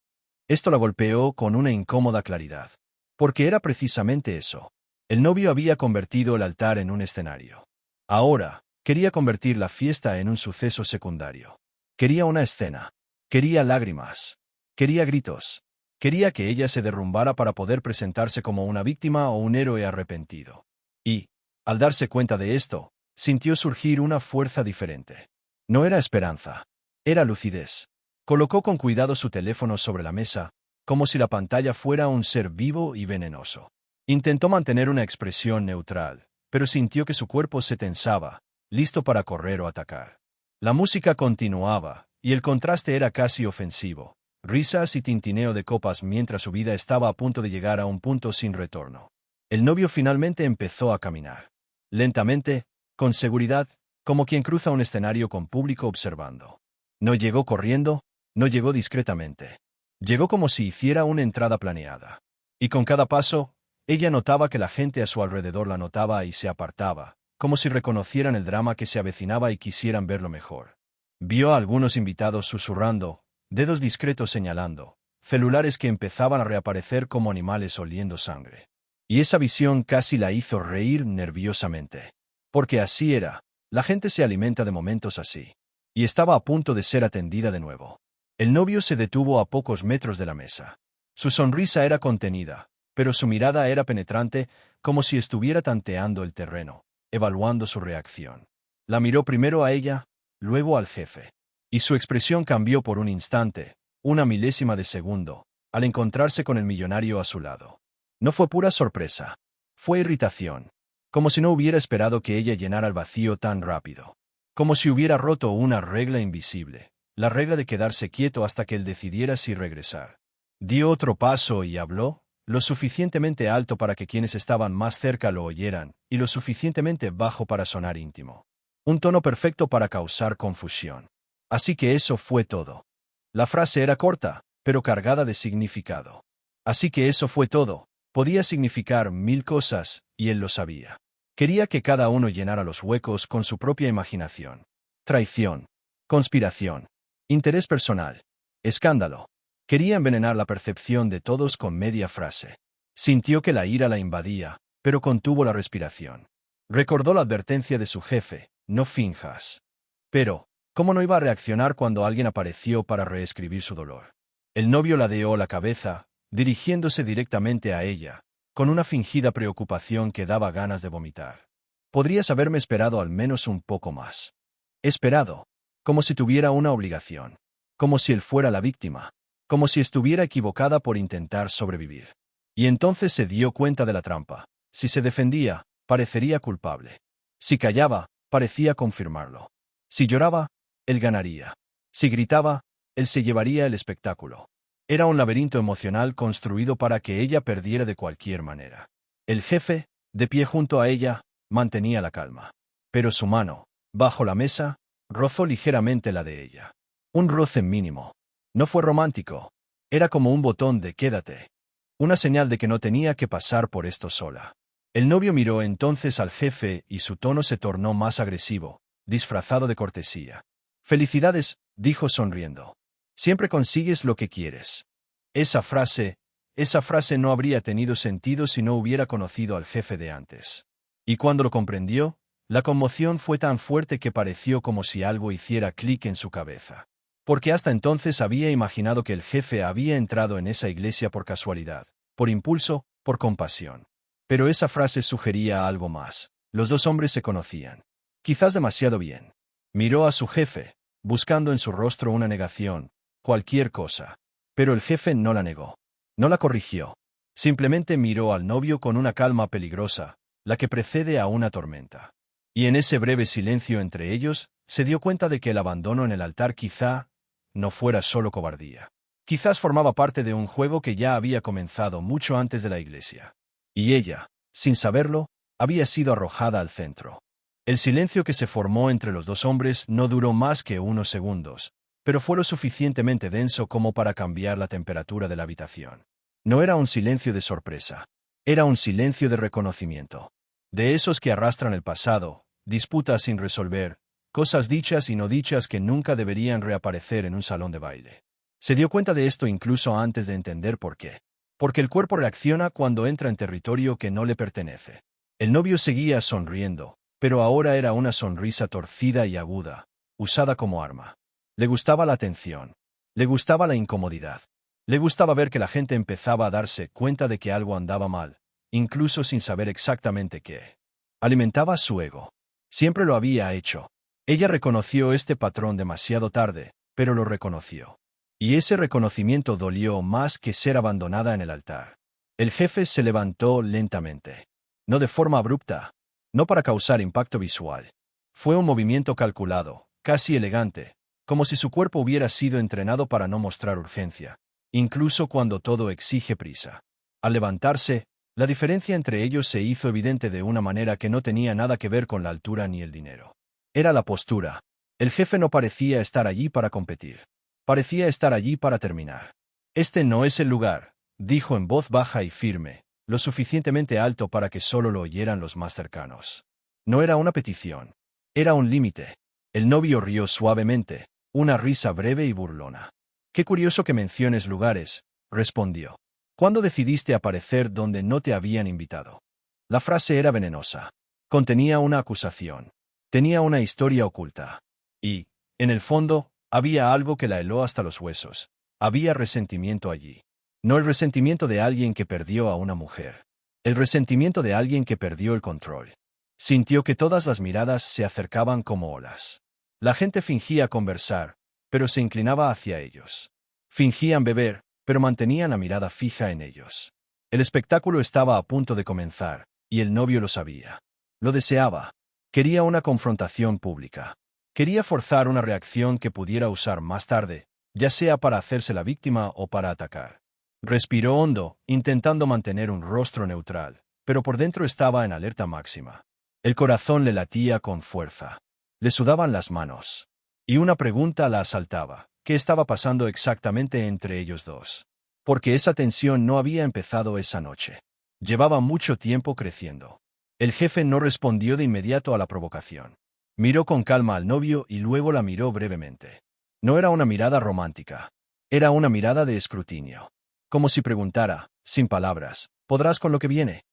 Esto la golpeó con una incómoda claridad. Porque era precisamente eso. El novio había convertido el altar en un escenario. Ahora, quería convertir la fiesta en un suceso secundario. Quería una escena. Quería lágrimas. Quería gritos. Quería que ella se derrumbara para poder presentarse como una víctima o un héroe arrepentido. Y, al darse cuenta de esto, sintió surgir una fuerza diferente. No era esperanza. Era lucidez. Colocó con cuidado su teléfono sobre la mesa, como si la pantalla fuera un ser vivo y venenoso. Intentó mantener una expresión neutral, pero sintió que su cuerpo se tensaba, listo para correr o atacar. La música continuaba, y el contraste era casi ofensivo. Risas y tintineo de copas mientras su vida estaba a punto de llegar a un punto sin retorno. El novio finalmente empezó a caminar. Lentamente, con seguridad, como quien cruza un escenario con público observando. No llegó corriendo, no llegó discretamente. Llegó como si hiciera una entrada planeada. Y con cada paso, ella notaba que la gente a su alrededor la notaba y se apartaba, como si reconocieran el drama que se avecinaba y quisieran verlo mejor. Vio a algunos invitados susurrando, dedos discretos señalando, celulares que empezaban a reaparecer como animales oliendo sangre. Y esa visión casi la hizo reír nerviosamente. Porque así era, la gente se alimenta de momentos así. Y estaba a punto de ser atendida de nuevo. El novio se detuvo a pocos metros de la mesa. Su sonrisa era contenida, pero su mirada era penetrante, como si estuviera tanteando el terreno, evaluando su reacción. La miró primero a ella, luego al jefe. Y su expresión cambió por un instante, una milésima de segundo, al encontrarse con el millonario a su lado. No fue pura sorpresa. Fue irritación. Como si no hubiera esperado que ella llenara el vacío tan rápido. Como si hubiera roto una regla invisible, la regla de quedarse quieto hasta que él decidiera si regresar. Dio otro paso y habló, lo suficientemente alto para que quienes estaban más cerca lo oyeran, y lo suficientemente bajo para sonar íntimo. Un tono perfecto para causar confusión. Así que eso fue todo. La frase era corta, pero cargada de significado. Así que eso fue todo. Podía significar 1000 cosas, y él lo sabía. Quería que cada uno llenara los huecos con su propia imaginación. Traición. Conspiración. Interés personal. Escándalo. Quería envenenar la percepción de todos con media frase. Sintió que la ira la invadía, pero contuvo la respiración. Recordó la advertencia de su jefe, no finjas. Pero, ¿cómo no iba a reaccionar cuando alguien apareció para reescribir su dolor? El novio ladeó la cabeza, dirigiéndose directamente a ella, con una fingida preocupación que daba ganas de vomitar. Podrías haberme esperado al menos un poco más. Esperado, como si tuviera una obligación, como si él fuera la víctima, como si estuviera equivocada por intentar sobrevivir. Y entonces se dio cuenta de la trampa. Si se defendía, parecería culpable. Si callaba, parecía confirmarlo. Si lloraba, él ganaría. Si gritaba, él se llevaría el espectáculo. Era un laberinto emocional construido para que ella perdiera de cualquier manera. El jefe, de pie junto a ella, mantenía la calma. Pero su mano, bajo la mesa, rozó ligeramente la de ella. Un roce mínimo. No fue romántico. Era como un botón de quédate. Una señal de que no tenía que pasar por esto sola. El novio miró entonces al jefe y su tono se tornó más agresivo, disfrazado de cortesía. Felicidades, dijo sonriendo. Siempre consigues lo que quieres. Esa frase no habría tenido sentido si no hubiera conocido al jefe de antes. Y cuando lo comprendió, la conmoción fue tan fuerte que pareció como si algo hiciera clic en su cabeza. Porque hasta entonces había imaginado que el jefe había entrado en esa iglesia por casualidad, por impulso, por compasión. Pero esa frase sugería algo más. Los dos hombres se conocían. Quizás demasiado bien. Miró a su jefe, buscando en su rostro una negación, cualquier cosa. Pero el jefe no la negó. No la corrigió. Simplemente miró al novio con una calma peligrosa, la que precede a una tormenta. Y en ese breve silencio entre ellos, se dio cuenta de que el abandono en el altar quizá no fuera solo cobardía. Quizás formaba parte de un juego que ya había comenzado mucho antes de la iglesia. Y ella, sin saberlo, había sido arrojada al centro. El silencio que se formó entre los dos hombres no duró más que unos segundos, pero fue lo suficientemente denso como para cambiar la temperatura de la habitación. No era un silencio de sorpresa. Era un silencio de reconocimiento. De esos que arrastran el pasado, disputas sin resolver, cosas dichas y no dichas que nunca deberían reaparecer en un salón de baile. Se dio cuenta de esto incluso antes de entender por qué. Porque el cuerpo reacciona cuando entra en territorio que no le pertenece. El novio seguía sonriendo, pero ahora era una sonrisa torcida y aguda, usada como arma. Le gustaba la atención. Le gustaba la incomodidad. Le gustaba ver que la gente empezaba a darse cuenta de que algo andaba mal, incluso sin saber exactamente qué. Alimentaba su ego. Siempre lo había hecho. Ella reconoció este patrón demasiado tarde, pero lo reconoció. Y ese reconocimiento dolió más que ser abandonada en el altar. El jefe se levantó lentamente. No de forma abrupta. No para causar impacto visual. Fue un movimiento calculado, casi elegante, como si su cuerpo hubiera sido entrenado para no mostrar urgencia, incluso cuando todo exige prisa. Al levantarse, la diferencia entre ellos se hizo evidente de una manera que no tenía nada que ver con la altura ni el dinero. Era la postura. El jefe no parecía estar allí para competir. Parecía estar allí para terminar. Este no es el lugar, dijo en voz baja y firme, lo suficientemente alto para que solo lo oyeran los más cercanos. No era una petición. Era un límite. El novio rió suavemente, una risa breve y burlona. Qué curioso que menciones lugares, respondió. ¿Cuándo decidiste aparecer donde no te habían invitado? La frase era venenosa. Contenía una acusación. Tenía una historia oculta. Y, en el fondo, había algo que la heló hasta los huesos. Había resentimiento allí. No el resentimiento de alguien que perdió a una mujer. El resentimiento de alguien que perdió el control. Sintió que todas las miradas se acercaban como olas. La gente fingía conversar, pero se inclinaba hacia ellos. Fingían beber, pero mantenían la mirada fija en ellos. El espectáculo estaba a punto de comenzar, y el novio lo sabía. Lo deseaba. Quería una confrontación pública. Quería forzar una reacción que pudiera usar más tarde, ya sea para hacerse la víctima o para atacar. Respiró hondo, intentando mantener un rostro neutral, pero por dentro estaba en alerta máxima. El corazón le latía con fuerza. Le sudaban las manos. Y una pregunta la asaltaba. ¿Qué estaba pasando exactamente entre ellos dos? Porque esa tensión no había empezado esa noche. Llevaba mucho tiempo creciendo. El jefe no respondió de inmediato a la provocación. Miró con calma al novio y luego la miró brevemente. No era una mirada romántica. Era una mirada de escrutinio. Como si preguntara, sin palabras, ¿podrás con lo que viene?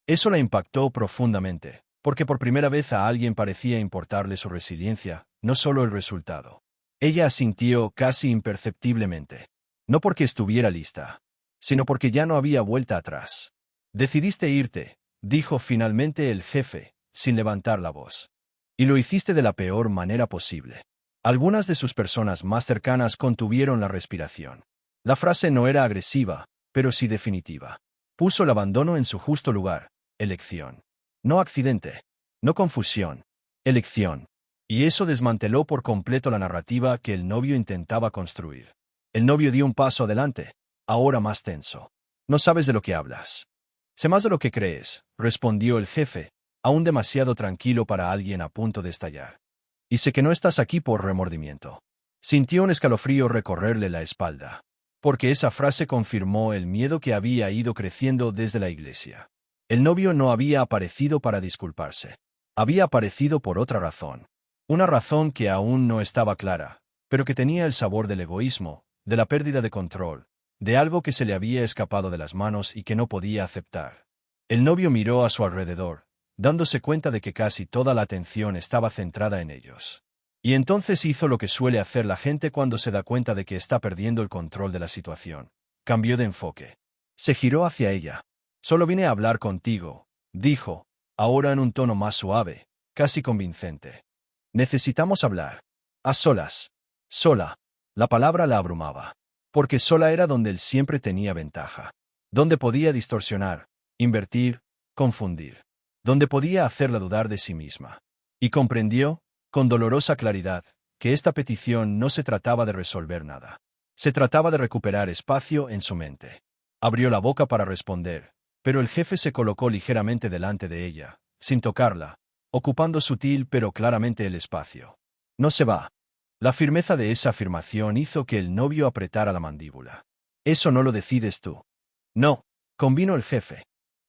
Eso la impactó profundamente, porque por primera vez a alguien parecía importarle su resiliencia, no solo el resultado. Ella asintió casi imperceptiblemente. No porque estuviera lista, sino porque ya no había vuelta atrás. Decidiste irte, dijo finalmente el jefe, sin levantar la voz. Y lo hiciste de la peor manera posible. Algunas de sus personas más cercanas contuvieron la respiración. La frase no era agresiva, pero sí definitiva. Puso el abandono en su justo lugar. Elección. No accidente. No confusión. Elección. Y eso desmanteló por completo la narrativa que el novio intentaba construir. El novio dio un paso adelante, ahora más tenso. No sabes de lo que hablas. Sé más de lo que crees, respondió el jefe, aún demasiado tranquilo para alguien a punto de estallar. Y sé que no estás aquí por remordimiento. Sintió un escalofrío recorrerle la espalda, porque esa frase confirmó el miedo que había ido creciendo desde la iglesia. El novio no había aparecido para disculparse. Había aparecido por otra razón. Una razón que aún no estaba clara, pero que tenía el sabor del egoísmo, de la pérdida de control, de algo que se le había escapado de las manos y que no podía aceptar. El novio miró a su alrededor, dándose cuenta de que casi toda la atención estaba centrada en ellos. Y entonces hizo lo que suele hacer la gente cuando se da cuenta de que está perdiendo el control de la situación. Cambió de enfoque. Se giró hacia ella. Solo vine a hablar contigo, dijo, ahora en un tono más suave, casi convincente. Necesitamos hablar. A solas. Sola. La palabra la abrumaba. Porque sola era donde él siempre tenía ventaja. Donde podía distorsionar, invertir, confundir. Donde podía hacerla dudar de sí misma. Y comprendió, con dolorosa claridad, que esta petición no se trataba de resolver nada. Se trataba de recuperar espacio en su mente. Abrió la boca para responder, pero el jefe se colocó ligeramente delante de ella, sin tocarla, ocupando sutil pero claramente el espacio. No se va. La firmeza de esa afirmación hizo que el novio apretara la mandíbula. Eso no lo decides tú. No, convino el jefe.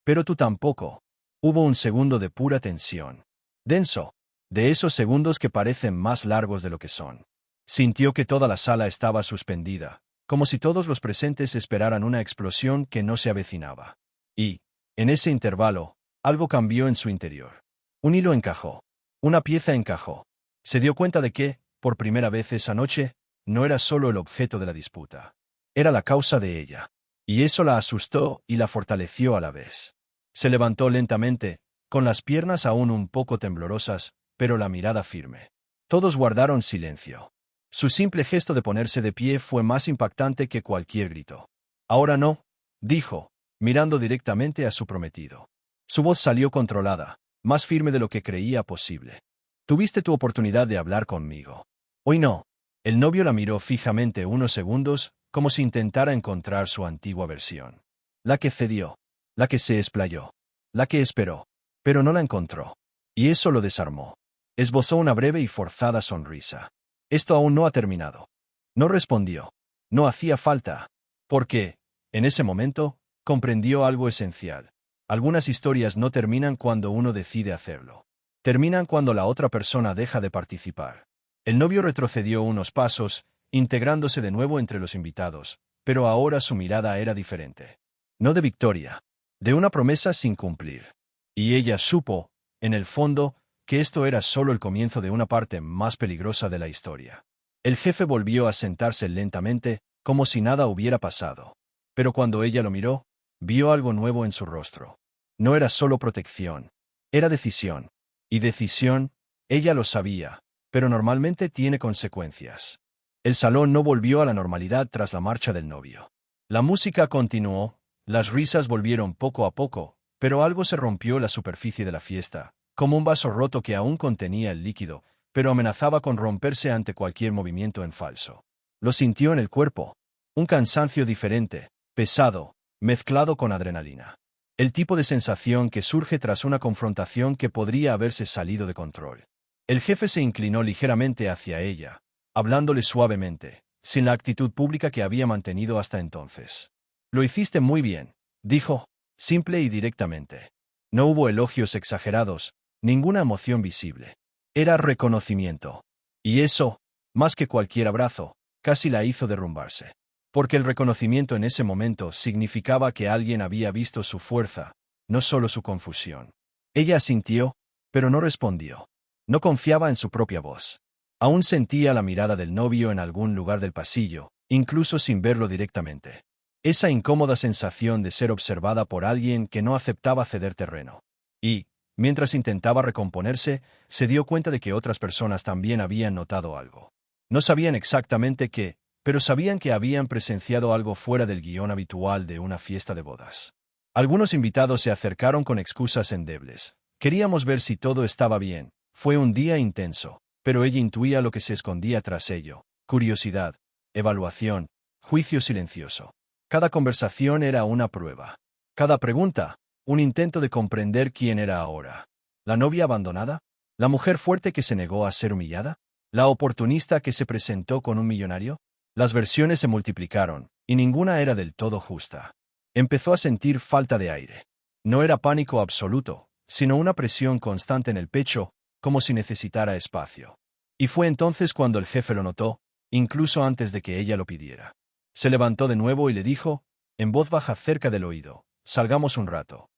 Pero tú tampoco. Hubo un segundo de pura tensión. Denso. De esos segundos que parecen más largos de lo que son. Sintió que toda la sala estaba suspendida, como si todos los presentes esperaran una explosión que no se avecinaba. Y, en ese intervalo, algo cambió en su interior. Un hilo encajó. Una pieza encajó. Se dio cuenta de que, por primera vez esa noche, no era solo el objeto de la disputa. Era la causa de ella. Y eso la asustó y la fortaleció a la vez. Se levantó lentamente, con las piernas aún un poco temblorosas, pero la mirada firme. Todos guardaron silencio. Su simple gesto de ponerse de pie fue más impactante que cualquier grito. Ahora no, dijo, mirando directamente a su prometido. Su voz salió controlada, más firme de lo que creía posible. Tuviste tu oportunidad de hablar conmigo. Hoy no. El novio la miró fijamente unos segundos, como si intentara encontrar su antigua versión. La que cedió. La que se explayó. La que esperó. Pero no la encontró. Y eso lo desarmó. Esbozó una breve y forzada sonrisa. Esto aún no ha terminado. No respondió. No hacía falta. Porque, en ese momento, comprendió algo esencial. Algunas historias no terminan cuando uno decide hacerlo. Terminan cuando la otra persona deja de participar. El novio retrocedió unos pasos, integrándose de nuevo entre los invitados, pero ahora su mirada era diferente. No de victoria, de una promesa sin cumplir. Y ella supo, en el fondo, que esto era solo el comienzo de una parte más peligrosa de la historia. El jefe volvió a sentarse lentamente, como si nada hubiera pasado. Pero cuando ella lo miró, vio algo nuevo en su rostro. No era solo protección, era decisión. Y decisión, ella lo sabía, pero normalmente tiene consecuencias. El salón no volvió a la normalidad tras la marcha del novio. La música continuó, las risas volvieron poco a poco, pero algo se rompió en la superficie de la fiesta, como un vaso roto que aún contenía el líquido, pero amenazaba con romperse ante cualquier movimiento en falso. Lo sintió en el cuerpo. Un cansancio diferente, pesado, mezclado con adrenalina. El tipo de sensación que surge tras una confrontación que podría haberse salido de control. El jefe se inclinó ligeramente hacia ella, hablándole suavemente, sin la actitud pública que había mantenido hasta entonces. Lo hiciste muy bien, dijo, simple y directamente. No hubo elogios exagerados, ninguna emoción visible. Era reconocimiento. Y eso, más que cualquier abrazo, casi la hizo derrumbarse. Porque el reconocimiento en ese momento significaba que alguien había visto su fuerza, no solo su confusión. Ella asintió, pero no respondió. No confiaba en su propia voz. Aún sentía la mirada del novio en algún lugar del pasillo, incluso sin verlo directamente. Esa incómoda sensación de ser observada por alguien que no aceptaba ceder terreno. Y, mientras intentaba recomponerse, se dio cuenta de que otras personas también habían notado algo. No sabían exactamente qué, pero sabían que habían presenciado algo fuera del guión habitual de una fiesta de bodas. Algunos invitados se acercaron con excusas endebles. Queríamos ver si todo estaba bien. Fue un día intenso, pero ella intuía lo que se escondía tras ello. Curiosidad, evaluación, juicio silencioso. Cada conversación era una prueba. Cada pregunta, un intento de comprender quién era ahora. ¿La novia abandonada? ¿La mujer fuerte que se negó a ser humillada? ¿La oportunista que se presentó con un millonario? Las versiones se multiplicaron, y ninguna era del todo justa. Empezó a sentir falta de aire. No era pánico absoluto, sino una presión constante en el pecho, como si necesitara espacio. Y fue entonces cuando el jefe lo notó, incluso antes de que ella lo pidiera. Se levantó de nuevo y le dijo, en voz baja cerca del oído, salgamos un rato.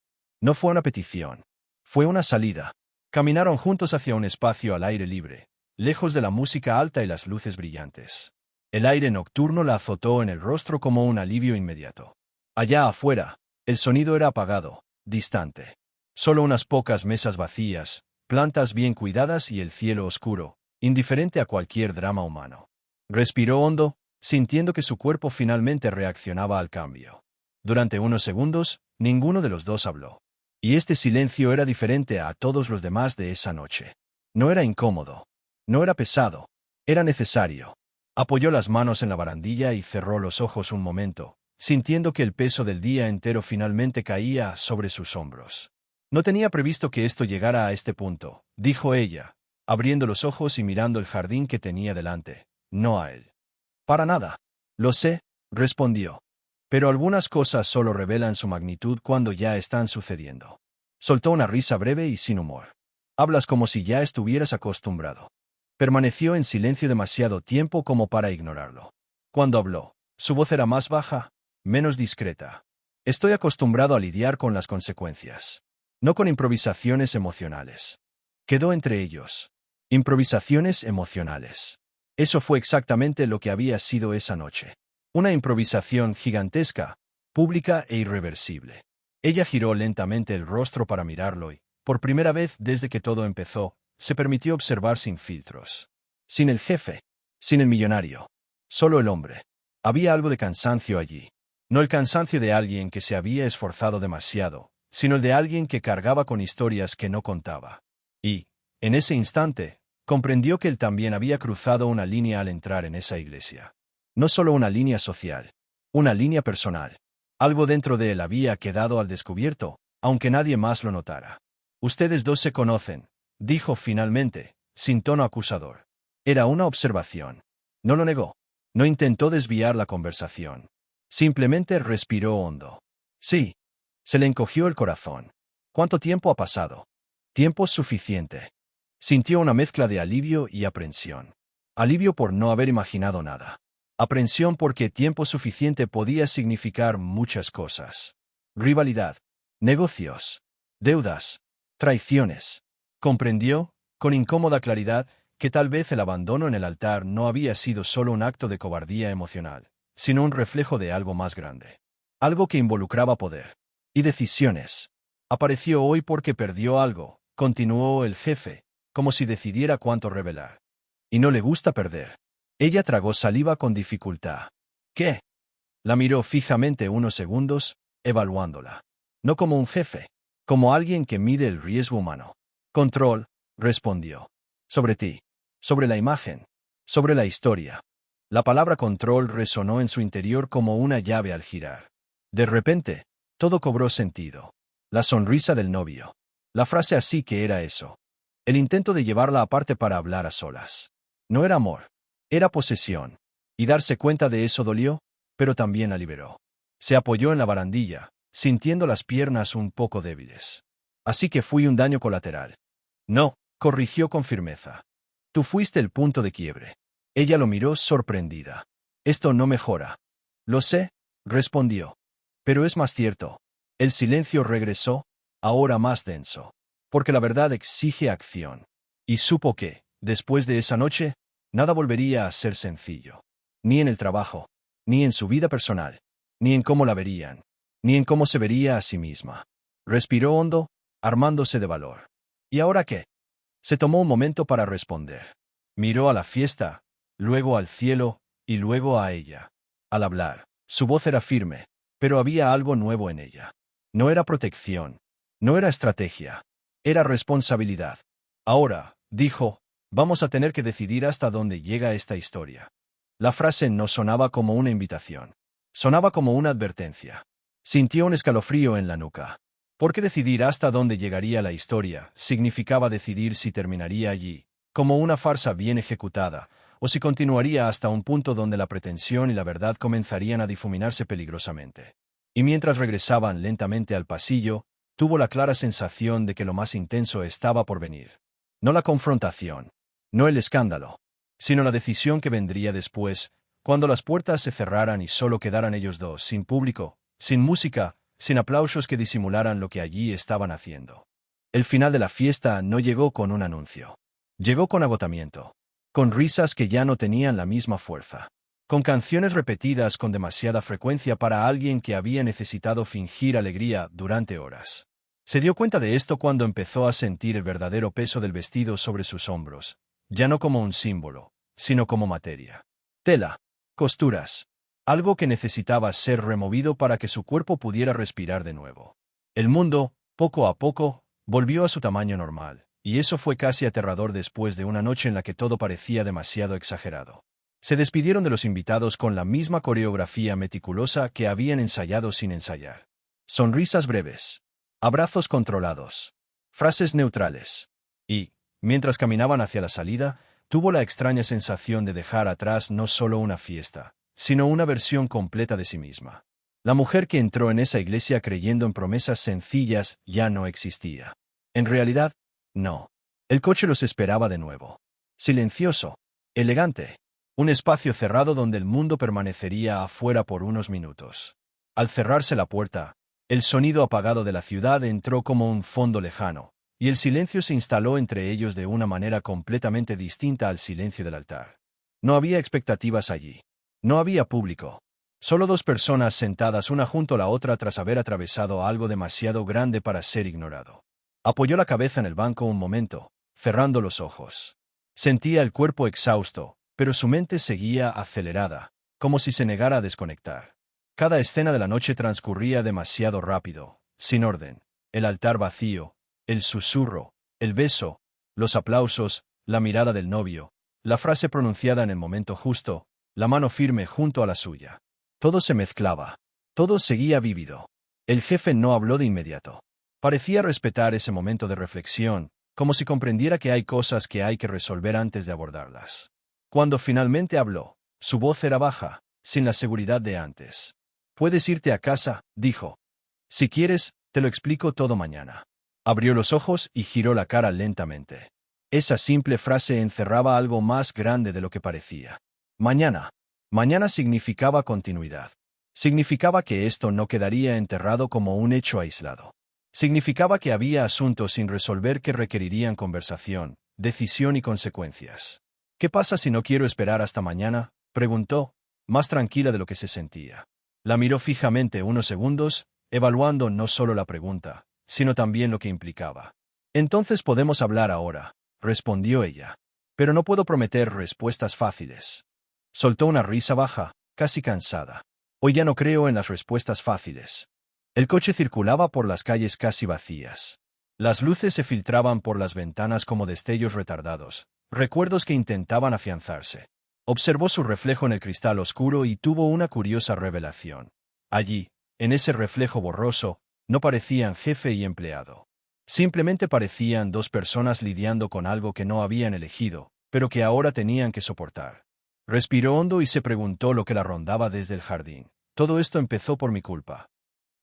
No fue una petición. Fue una salida. Caminaron juntos hacia un espacio al aire libre, lejos de la música alta y las luces brillantes. El aire nocturno la azotó en el rostro como un alivio inmediato. Allá afuera, el sonido era apagado, distante. Solo unas pocas mesas vacías, plantas bien cuidadas y el cielo oscuro, indiferente a cualquier drama humano. Respiró hondo, sintiendo que su cuerpo finalmente reaccionaba al cambio. Durante unos segundos, ninguno de los dos habló. Y este silencio era diferente a todos los demás de esa noche. No era incómodo. No era pesado. Era necesario. Apoyó las manos en la barandilla y cerró los ojos un momento, sintiendo que el peso del día entero finalmente caía sobre sus hombros. No tenía previsto que esto llegara a este punto, dijo ella, abriendo los ojos y mirando el jardín que tenía delante, no a él. Para nada. Lo sé, respondió. Pero algunas cosas solo revelan su magnitud cuando ya están sucediendo. Soltó una risa breve y sin humor. Hablas como si ya estuvieras acostumbrado. Permaneció en silencio demasiado tiempo como para ignorarlo. Cuando habló, su voz era más baja, menos discreta. Estoy acostumbrado a lidiar con las consecuencias. No con improvisaciones emocionales. Quedó entre ellos. Improvisaciones emocionales. Eso fue exactamente lo que había sido esa noche. Una improvisación gigantesca, pública e irreversible. Ella giró lentamente el rostro para mirarlo y, por primera vez desde que todo empezó, se permitió observar sin filtros. Sin el jefe, sin el millonario. Solo el hombre. Había algo de cansancio allí. No el cansancio de alguien que se había esforzado demasiado, sino el de alguien que cargaba con historias que no contaba. Y, en ese instante, comprendió que él también había cruzado una línea al entrar en esa iglesia. No solo una línea social, una línea personal. Algo dentro de él había quedado al descubierto, aunque nadie más lo notara. Ustedes dos se conocen, dijo finalmente, sin tono acusador. Era una observación. No lo negó. No intentó desviar la conversación. Simplemente respiró hondo. Sí. Se le encogió el corazón. ¿Cuánto tiempo ha pasado? Tiempo suficiente. Sintió una mezcla de alivio y aprensión. Alivio por no haber imaginado nada. Aprensión porque tiempo suficiente podía significar muchas cosas. Rivalidad. Negocios. Deudas. Traiciones. Comprendió, con incómoda claridad, que tal vez el abandono en el altar no había sido solo un acto de cobardía emocional, sino un reflejo de algo más grande. Algo que involucraba poder. Y decisiones. Apareció hoy porque perdió algo, continuó el jefe, como si decidiera cuánto revelar. y no le gusta perder. Ella tragó saliva con dificultad. ¿Qué? La miró fijamente unos segundos, evaluándola. No como un jefe, como alguien que mide el riesgo humano. Control, respondió. Sobre ti, sobre la imagen, sobre la historia. La palabra control resonó en su interior como una llave al girar. De repente, todo cobró sentido. La sonrisa del novio. La frase así que era eso. El intento de llevarla aparte para hablar a solas. No era amor, era posesión. Y darse cuenta de eso dolió, pero también la liberó. Se apoyó en la barandilla, sintiendo las piernas un poco débiles. Así que fui un daño colateral. No, corrigió con firmeza. Tú fuiste el punto de quiebre. Ella lo miró sorprendida. Esto no mejora. Lo sé, respondió. Pero es más cierto. El silencio regresó, ahora más denso. Porque la verdad exige acción. Y supo que, después de esa noche, nada volvería a ser sencillo. Ni en el trabajo, ni en su vida personal, ni en cómo la verían, ni en cómo se vería a sí misma. Respiró hondo, armándose de valor. ¿Y ahora qué? Se tomó un momento para responder. Miró a la fiesta, luego al cielo, y luego a ella. Al hablar, su voz era firme, pero había algo nuevo en ella. No era protección, no era estrategia, era responsabilidad. Ahora, dijo, vamos a tener que decidir hasta dónde llega esta historia. La frase no sonaba como una invitación. Sonaba como una advertencia. Sintió un escalofrío en la nuca. Porque decidir hasta dónde llegaría la historia significaba decidir si terminaría allí, como una farsa bien ejecutada, o si continuaría hasta un punto donde la pretensión y la verdad comenzarían a difuminarse peligrosamente. Y mientras regresaban lentamente al pasillo, tuvo la clara sensación de que lo más intenso estaba por venir. No la confrontación, no el escándalo, sino la decisión que vendría después, cuando las puertas se cerraran y solo quedaran ellos dos, sin público, sin música, sin aplausos que disimularan lo que allí estaban haciendo. El final de la fiesta no llegó con un anuncio. Llegó con agotamiento, con risas que ya no tenían la misma fuerza, con canciones repetidas con demasiada frecuencia para alguien que había necesitado fingir alegría durante horas. Se dio cuenta de esto cuando empezó a sentir el verdadero peso del vestido sobre sus hombros, ya no como un símbolo, sino como materia. Tela, costuras, algo que necesitaba ser removido para que su cuerpo pudiera respirar de nuevo. El mundo, poco a poco, volvió a su tamaño normal, y eso fue casi aterrador después de una noche en la que todo parecía demasiado exagerado. Se despidieron de los invitados con la misma coreografía meticulosa que habían ensayado sin ensayar. Sonrisas breves, abrazos controlados, frases neutrales. Y, mientras caminaban hacia la salida, tuvo la extraña sensación de dejar atrás no solo una fiesta, sino una versión completa de sí misma. La mujer que entró en esa iglesia creyendo en promesas sencillas ya no existía. En realidad, no. El coche los esperaba de nuevo. Silencioso, elegante. Un espacio cerrado donde el mundo permanecería afuera por unos minutos. Al cerrarse la puerta, el sonido apagado de la ciudad entró como un fondo lejano, y el silencio se instaló entre ellos de una manera completamente distinta al silencio del altar. No había expectativas allí. No había público. Solo dos personas sentadas una junto a la otra tras haber atravesado algo demasiado grande para ser ignorado. Apoyó la cabeza en el banco un momento, cerrando los ojos. Sentía el cuerpo exhausto, pero su mente seguía acelerada, como si se negara a desconectar. Cada escena de la noche transcurría demasiado rápido, sin orden. El altar vacío, el susurro, el beso, los aplausos, la mirada del novio, la frase pronunciada en el momento justo, la mano firme junto a la suya. Todo se mezclaba. Todo seguía vívido. El jefe no habló de inmediato. Parecía respetar ese momento de reflexión, como si comprendiera que hay cosas que hay que resolver antes de abordarlas. Cuando finalmente habló, su voz era baja, sin la seguridad de antes. «Puedes irte a casa», dijo. «Si quieres, te lo explico todo mañana». Abrió los ojos y giró la cara lentamente. Esa simple frase encerraba algo más grande de lo que parecía. Mañana. Mañana significaba continuidad. Significaba que esto no quedaría enterrado como un hecho aislado. Significaba que había asuntos sin resolver que requerirían conversación, decisión y consecuencias. «¿Qué pasa si no quiero esperar hasta mañana?», preguntó, más tranquila de lo que se sentía. La miró fijamente unos segundos, evaluando no solo la pregunta, sino también lo que implicaba. «Entonces podemos hablar ahora», respondió ella. Pero no puedo prometer respuestas fáciles. Soltó una risa baja, casi cansada. Hoy ya no creo en las respuestas fáciles. El coche circulaba por las calles casi vacías. Las luces se filtraban por las ventanas como destellos retardados, recuerdos que intentaban afianzarse. Observó su reflejo en el cristal oscuro y tuvo una curiosa revelación. Allí, en ese reflejo borroso, no parecían jefe y empleado. Simplemente parecían dos personas lidiando con algo que no habían elegido, pero que ahora tenían que soportar. Respiró hondo y se preguntó lo que la rondaba desde el jardín. Todo esto empezó por mi culpa.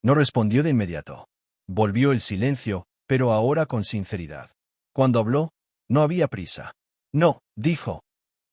No respondió de inmediato. Volvió el silencio, pero ahora con sinceridad. Cuando habló, no había prisa. No, dijo.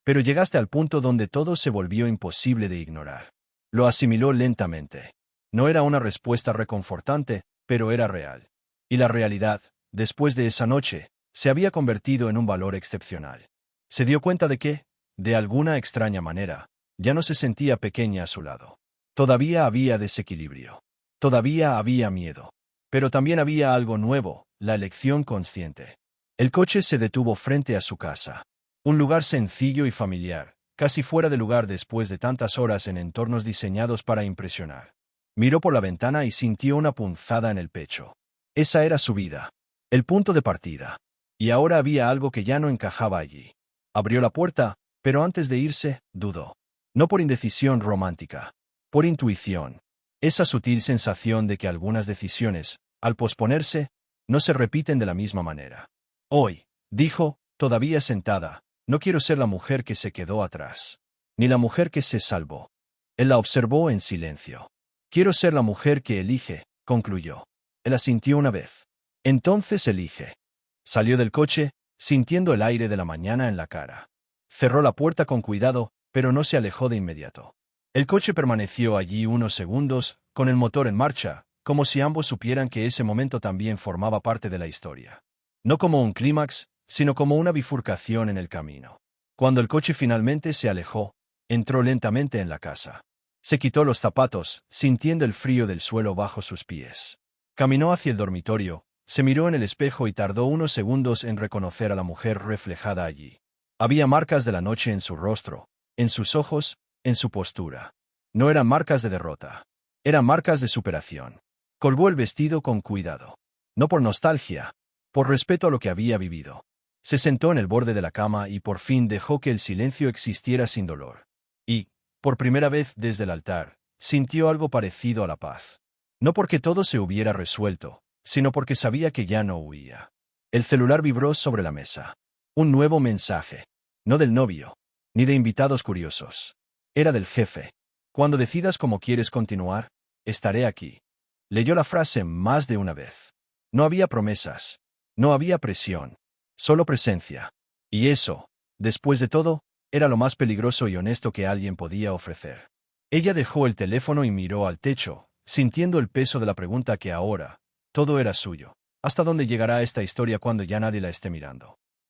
Pero llegaste al punto donde todo se volvió imposible de ignorar. Lo asimiló lentamente. No era una respuesta reconfortante, pero era real. Y la realidad, después de esa noche, se había convertido en un valor excepcional. Se dio cuenta de que, de alguna extraña manera, ya no se sentía pequeña a su lado. Todavía había desequilibrio. Todavía había miedo. Pero también había algo nuevo, la elección consciente. El coche se detuvo frente a su casa. Un lugar sencillo y familiar, casi fuera de lugar después de tantas horas en entornos diseñados para impresionar. Miró por la ventana y sintió una punzada en el pecho. Esa era su vida. El punto de partida. Y ahora había algo que ya no encajaba allí. Abrió la puerta, pero antes de irse, dudó. No por indecisión romántica. Por intuición. Esa sutil sensación de que algunas decisiones, al posponerse, no se repiten de la misma manera. Hoy, dijo, todavía sentada, no quiero ser la mujer que se quedó atrás. Ni la mujer que se salvó. Él la observó en silencio. Quiero ser la mujer que elige, concluyó. Él asintió una vez. Entonces elige. Salió del coche, sintiendo el aire de la mañana en la cara. Cerró la puerta con cuidado, pero no se alejó de inmediato. El coche permaneció allí unos segundos, con el motor en marcha, como si ambos supieran que ese momento también formaba parte de la historia. No como un clímax, sino como una bifurcación en el camino. Cuando el coche finalmente se alejó, entró lentamente en la casa. Se quitó los zapatos, sintiendo el frío del suelo bajo sus pies. Caminó hacia el dormitorio, se miró en el espejo y tardó unos segundos en reconocer a la mujer reflejada allí. Había marcas de la noche en su rostro, en sus ojos, en su postura. No eran marcas de derrota. Eran marcas de superación. Colgó el vestido con cuidado. No por nostalgia, por respeto a lo que había vivido. Se sentó en el borde de la cama y por fin dejó que el silencio existiera sin dolor. Y, por primera vez desde el altar, sintió algo parecido a la paz. No porque todo se hubiera resuelto, sino porque sabía que ya no huía. El celular vibró sobre la mesa. Un nuevo mensaje. No del novio, ni de invitados curiosos. Era del jefe. Cuando decidas cómo quieres continuar, estaré aquí. Leyó la frase más de una vez. No había promesas. No había presión. Solo presencia. Y eso, después de todo, era lo más peligroso y honesto que alguien podía ofrecer. Ella dejó el teléfono y miró al techo, sintiendo el peso de la pregunta que ahora, todo era suyo. ¿Hasta dónde llegará esta historia cuando ya nadie la esté mirando?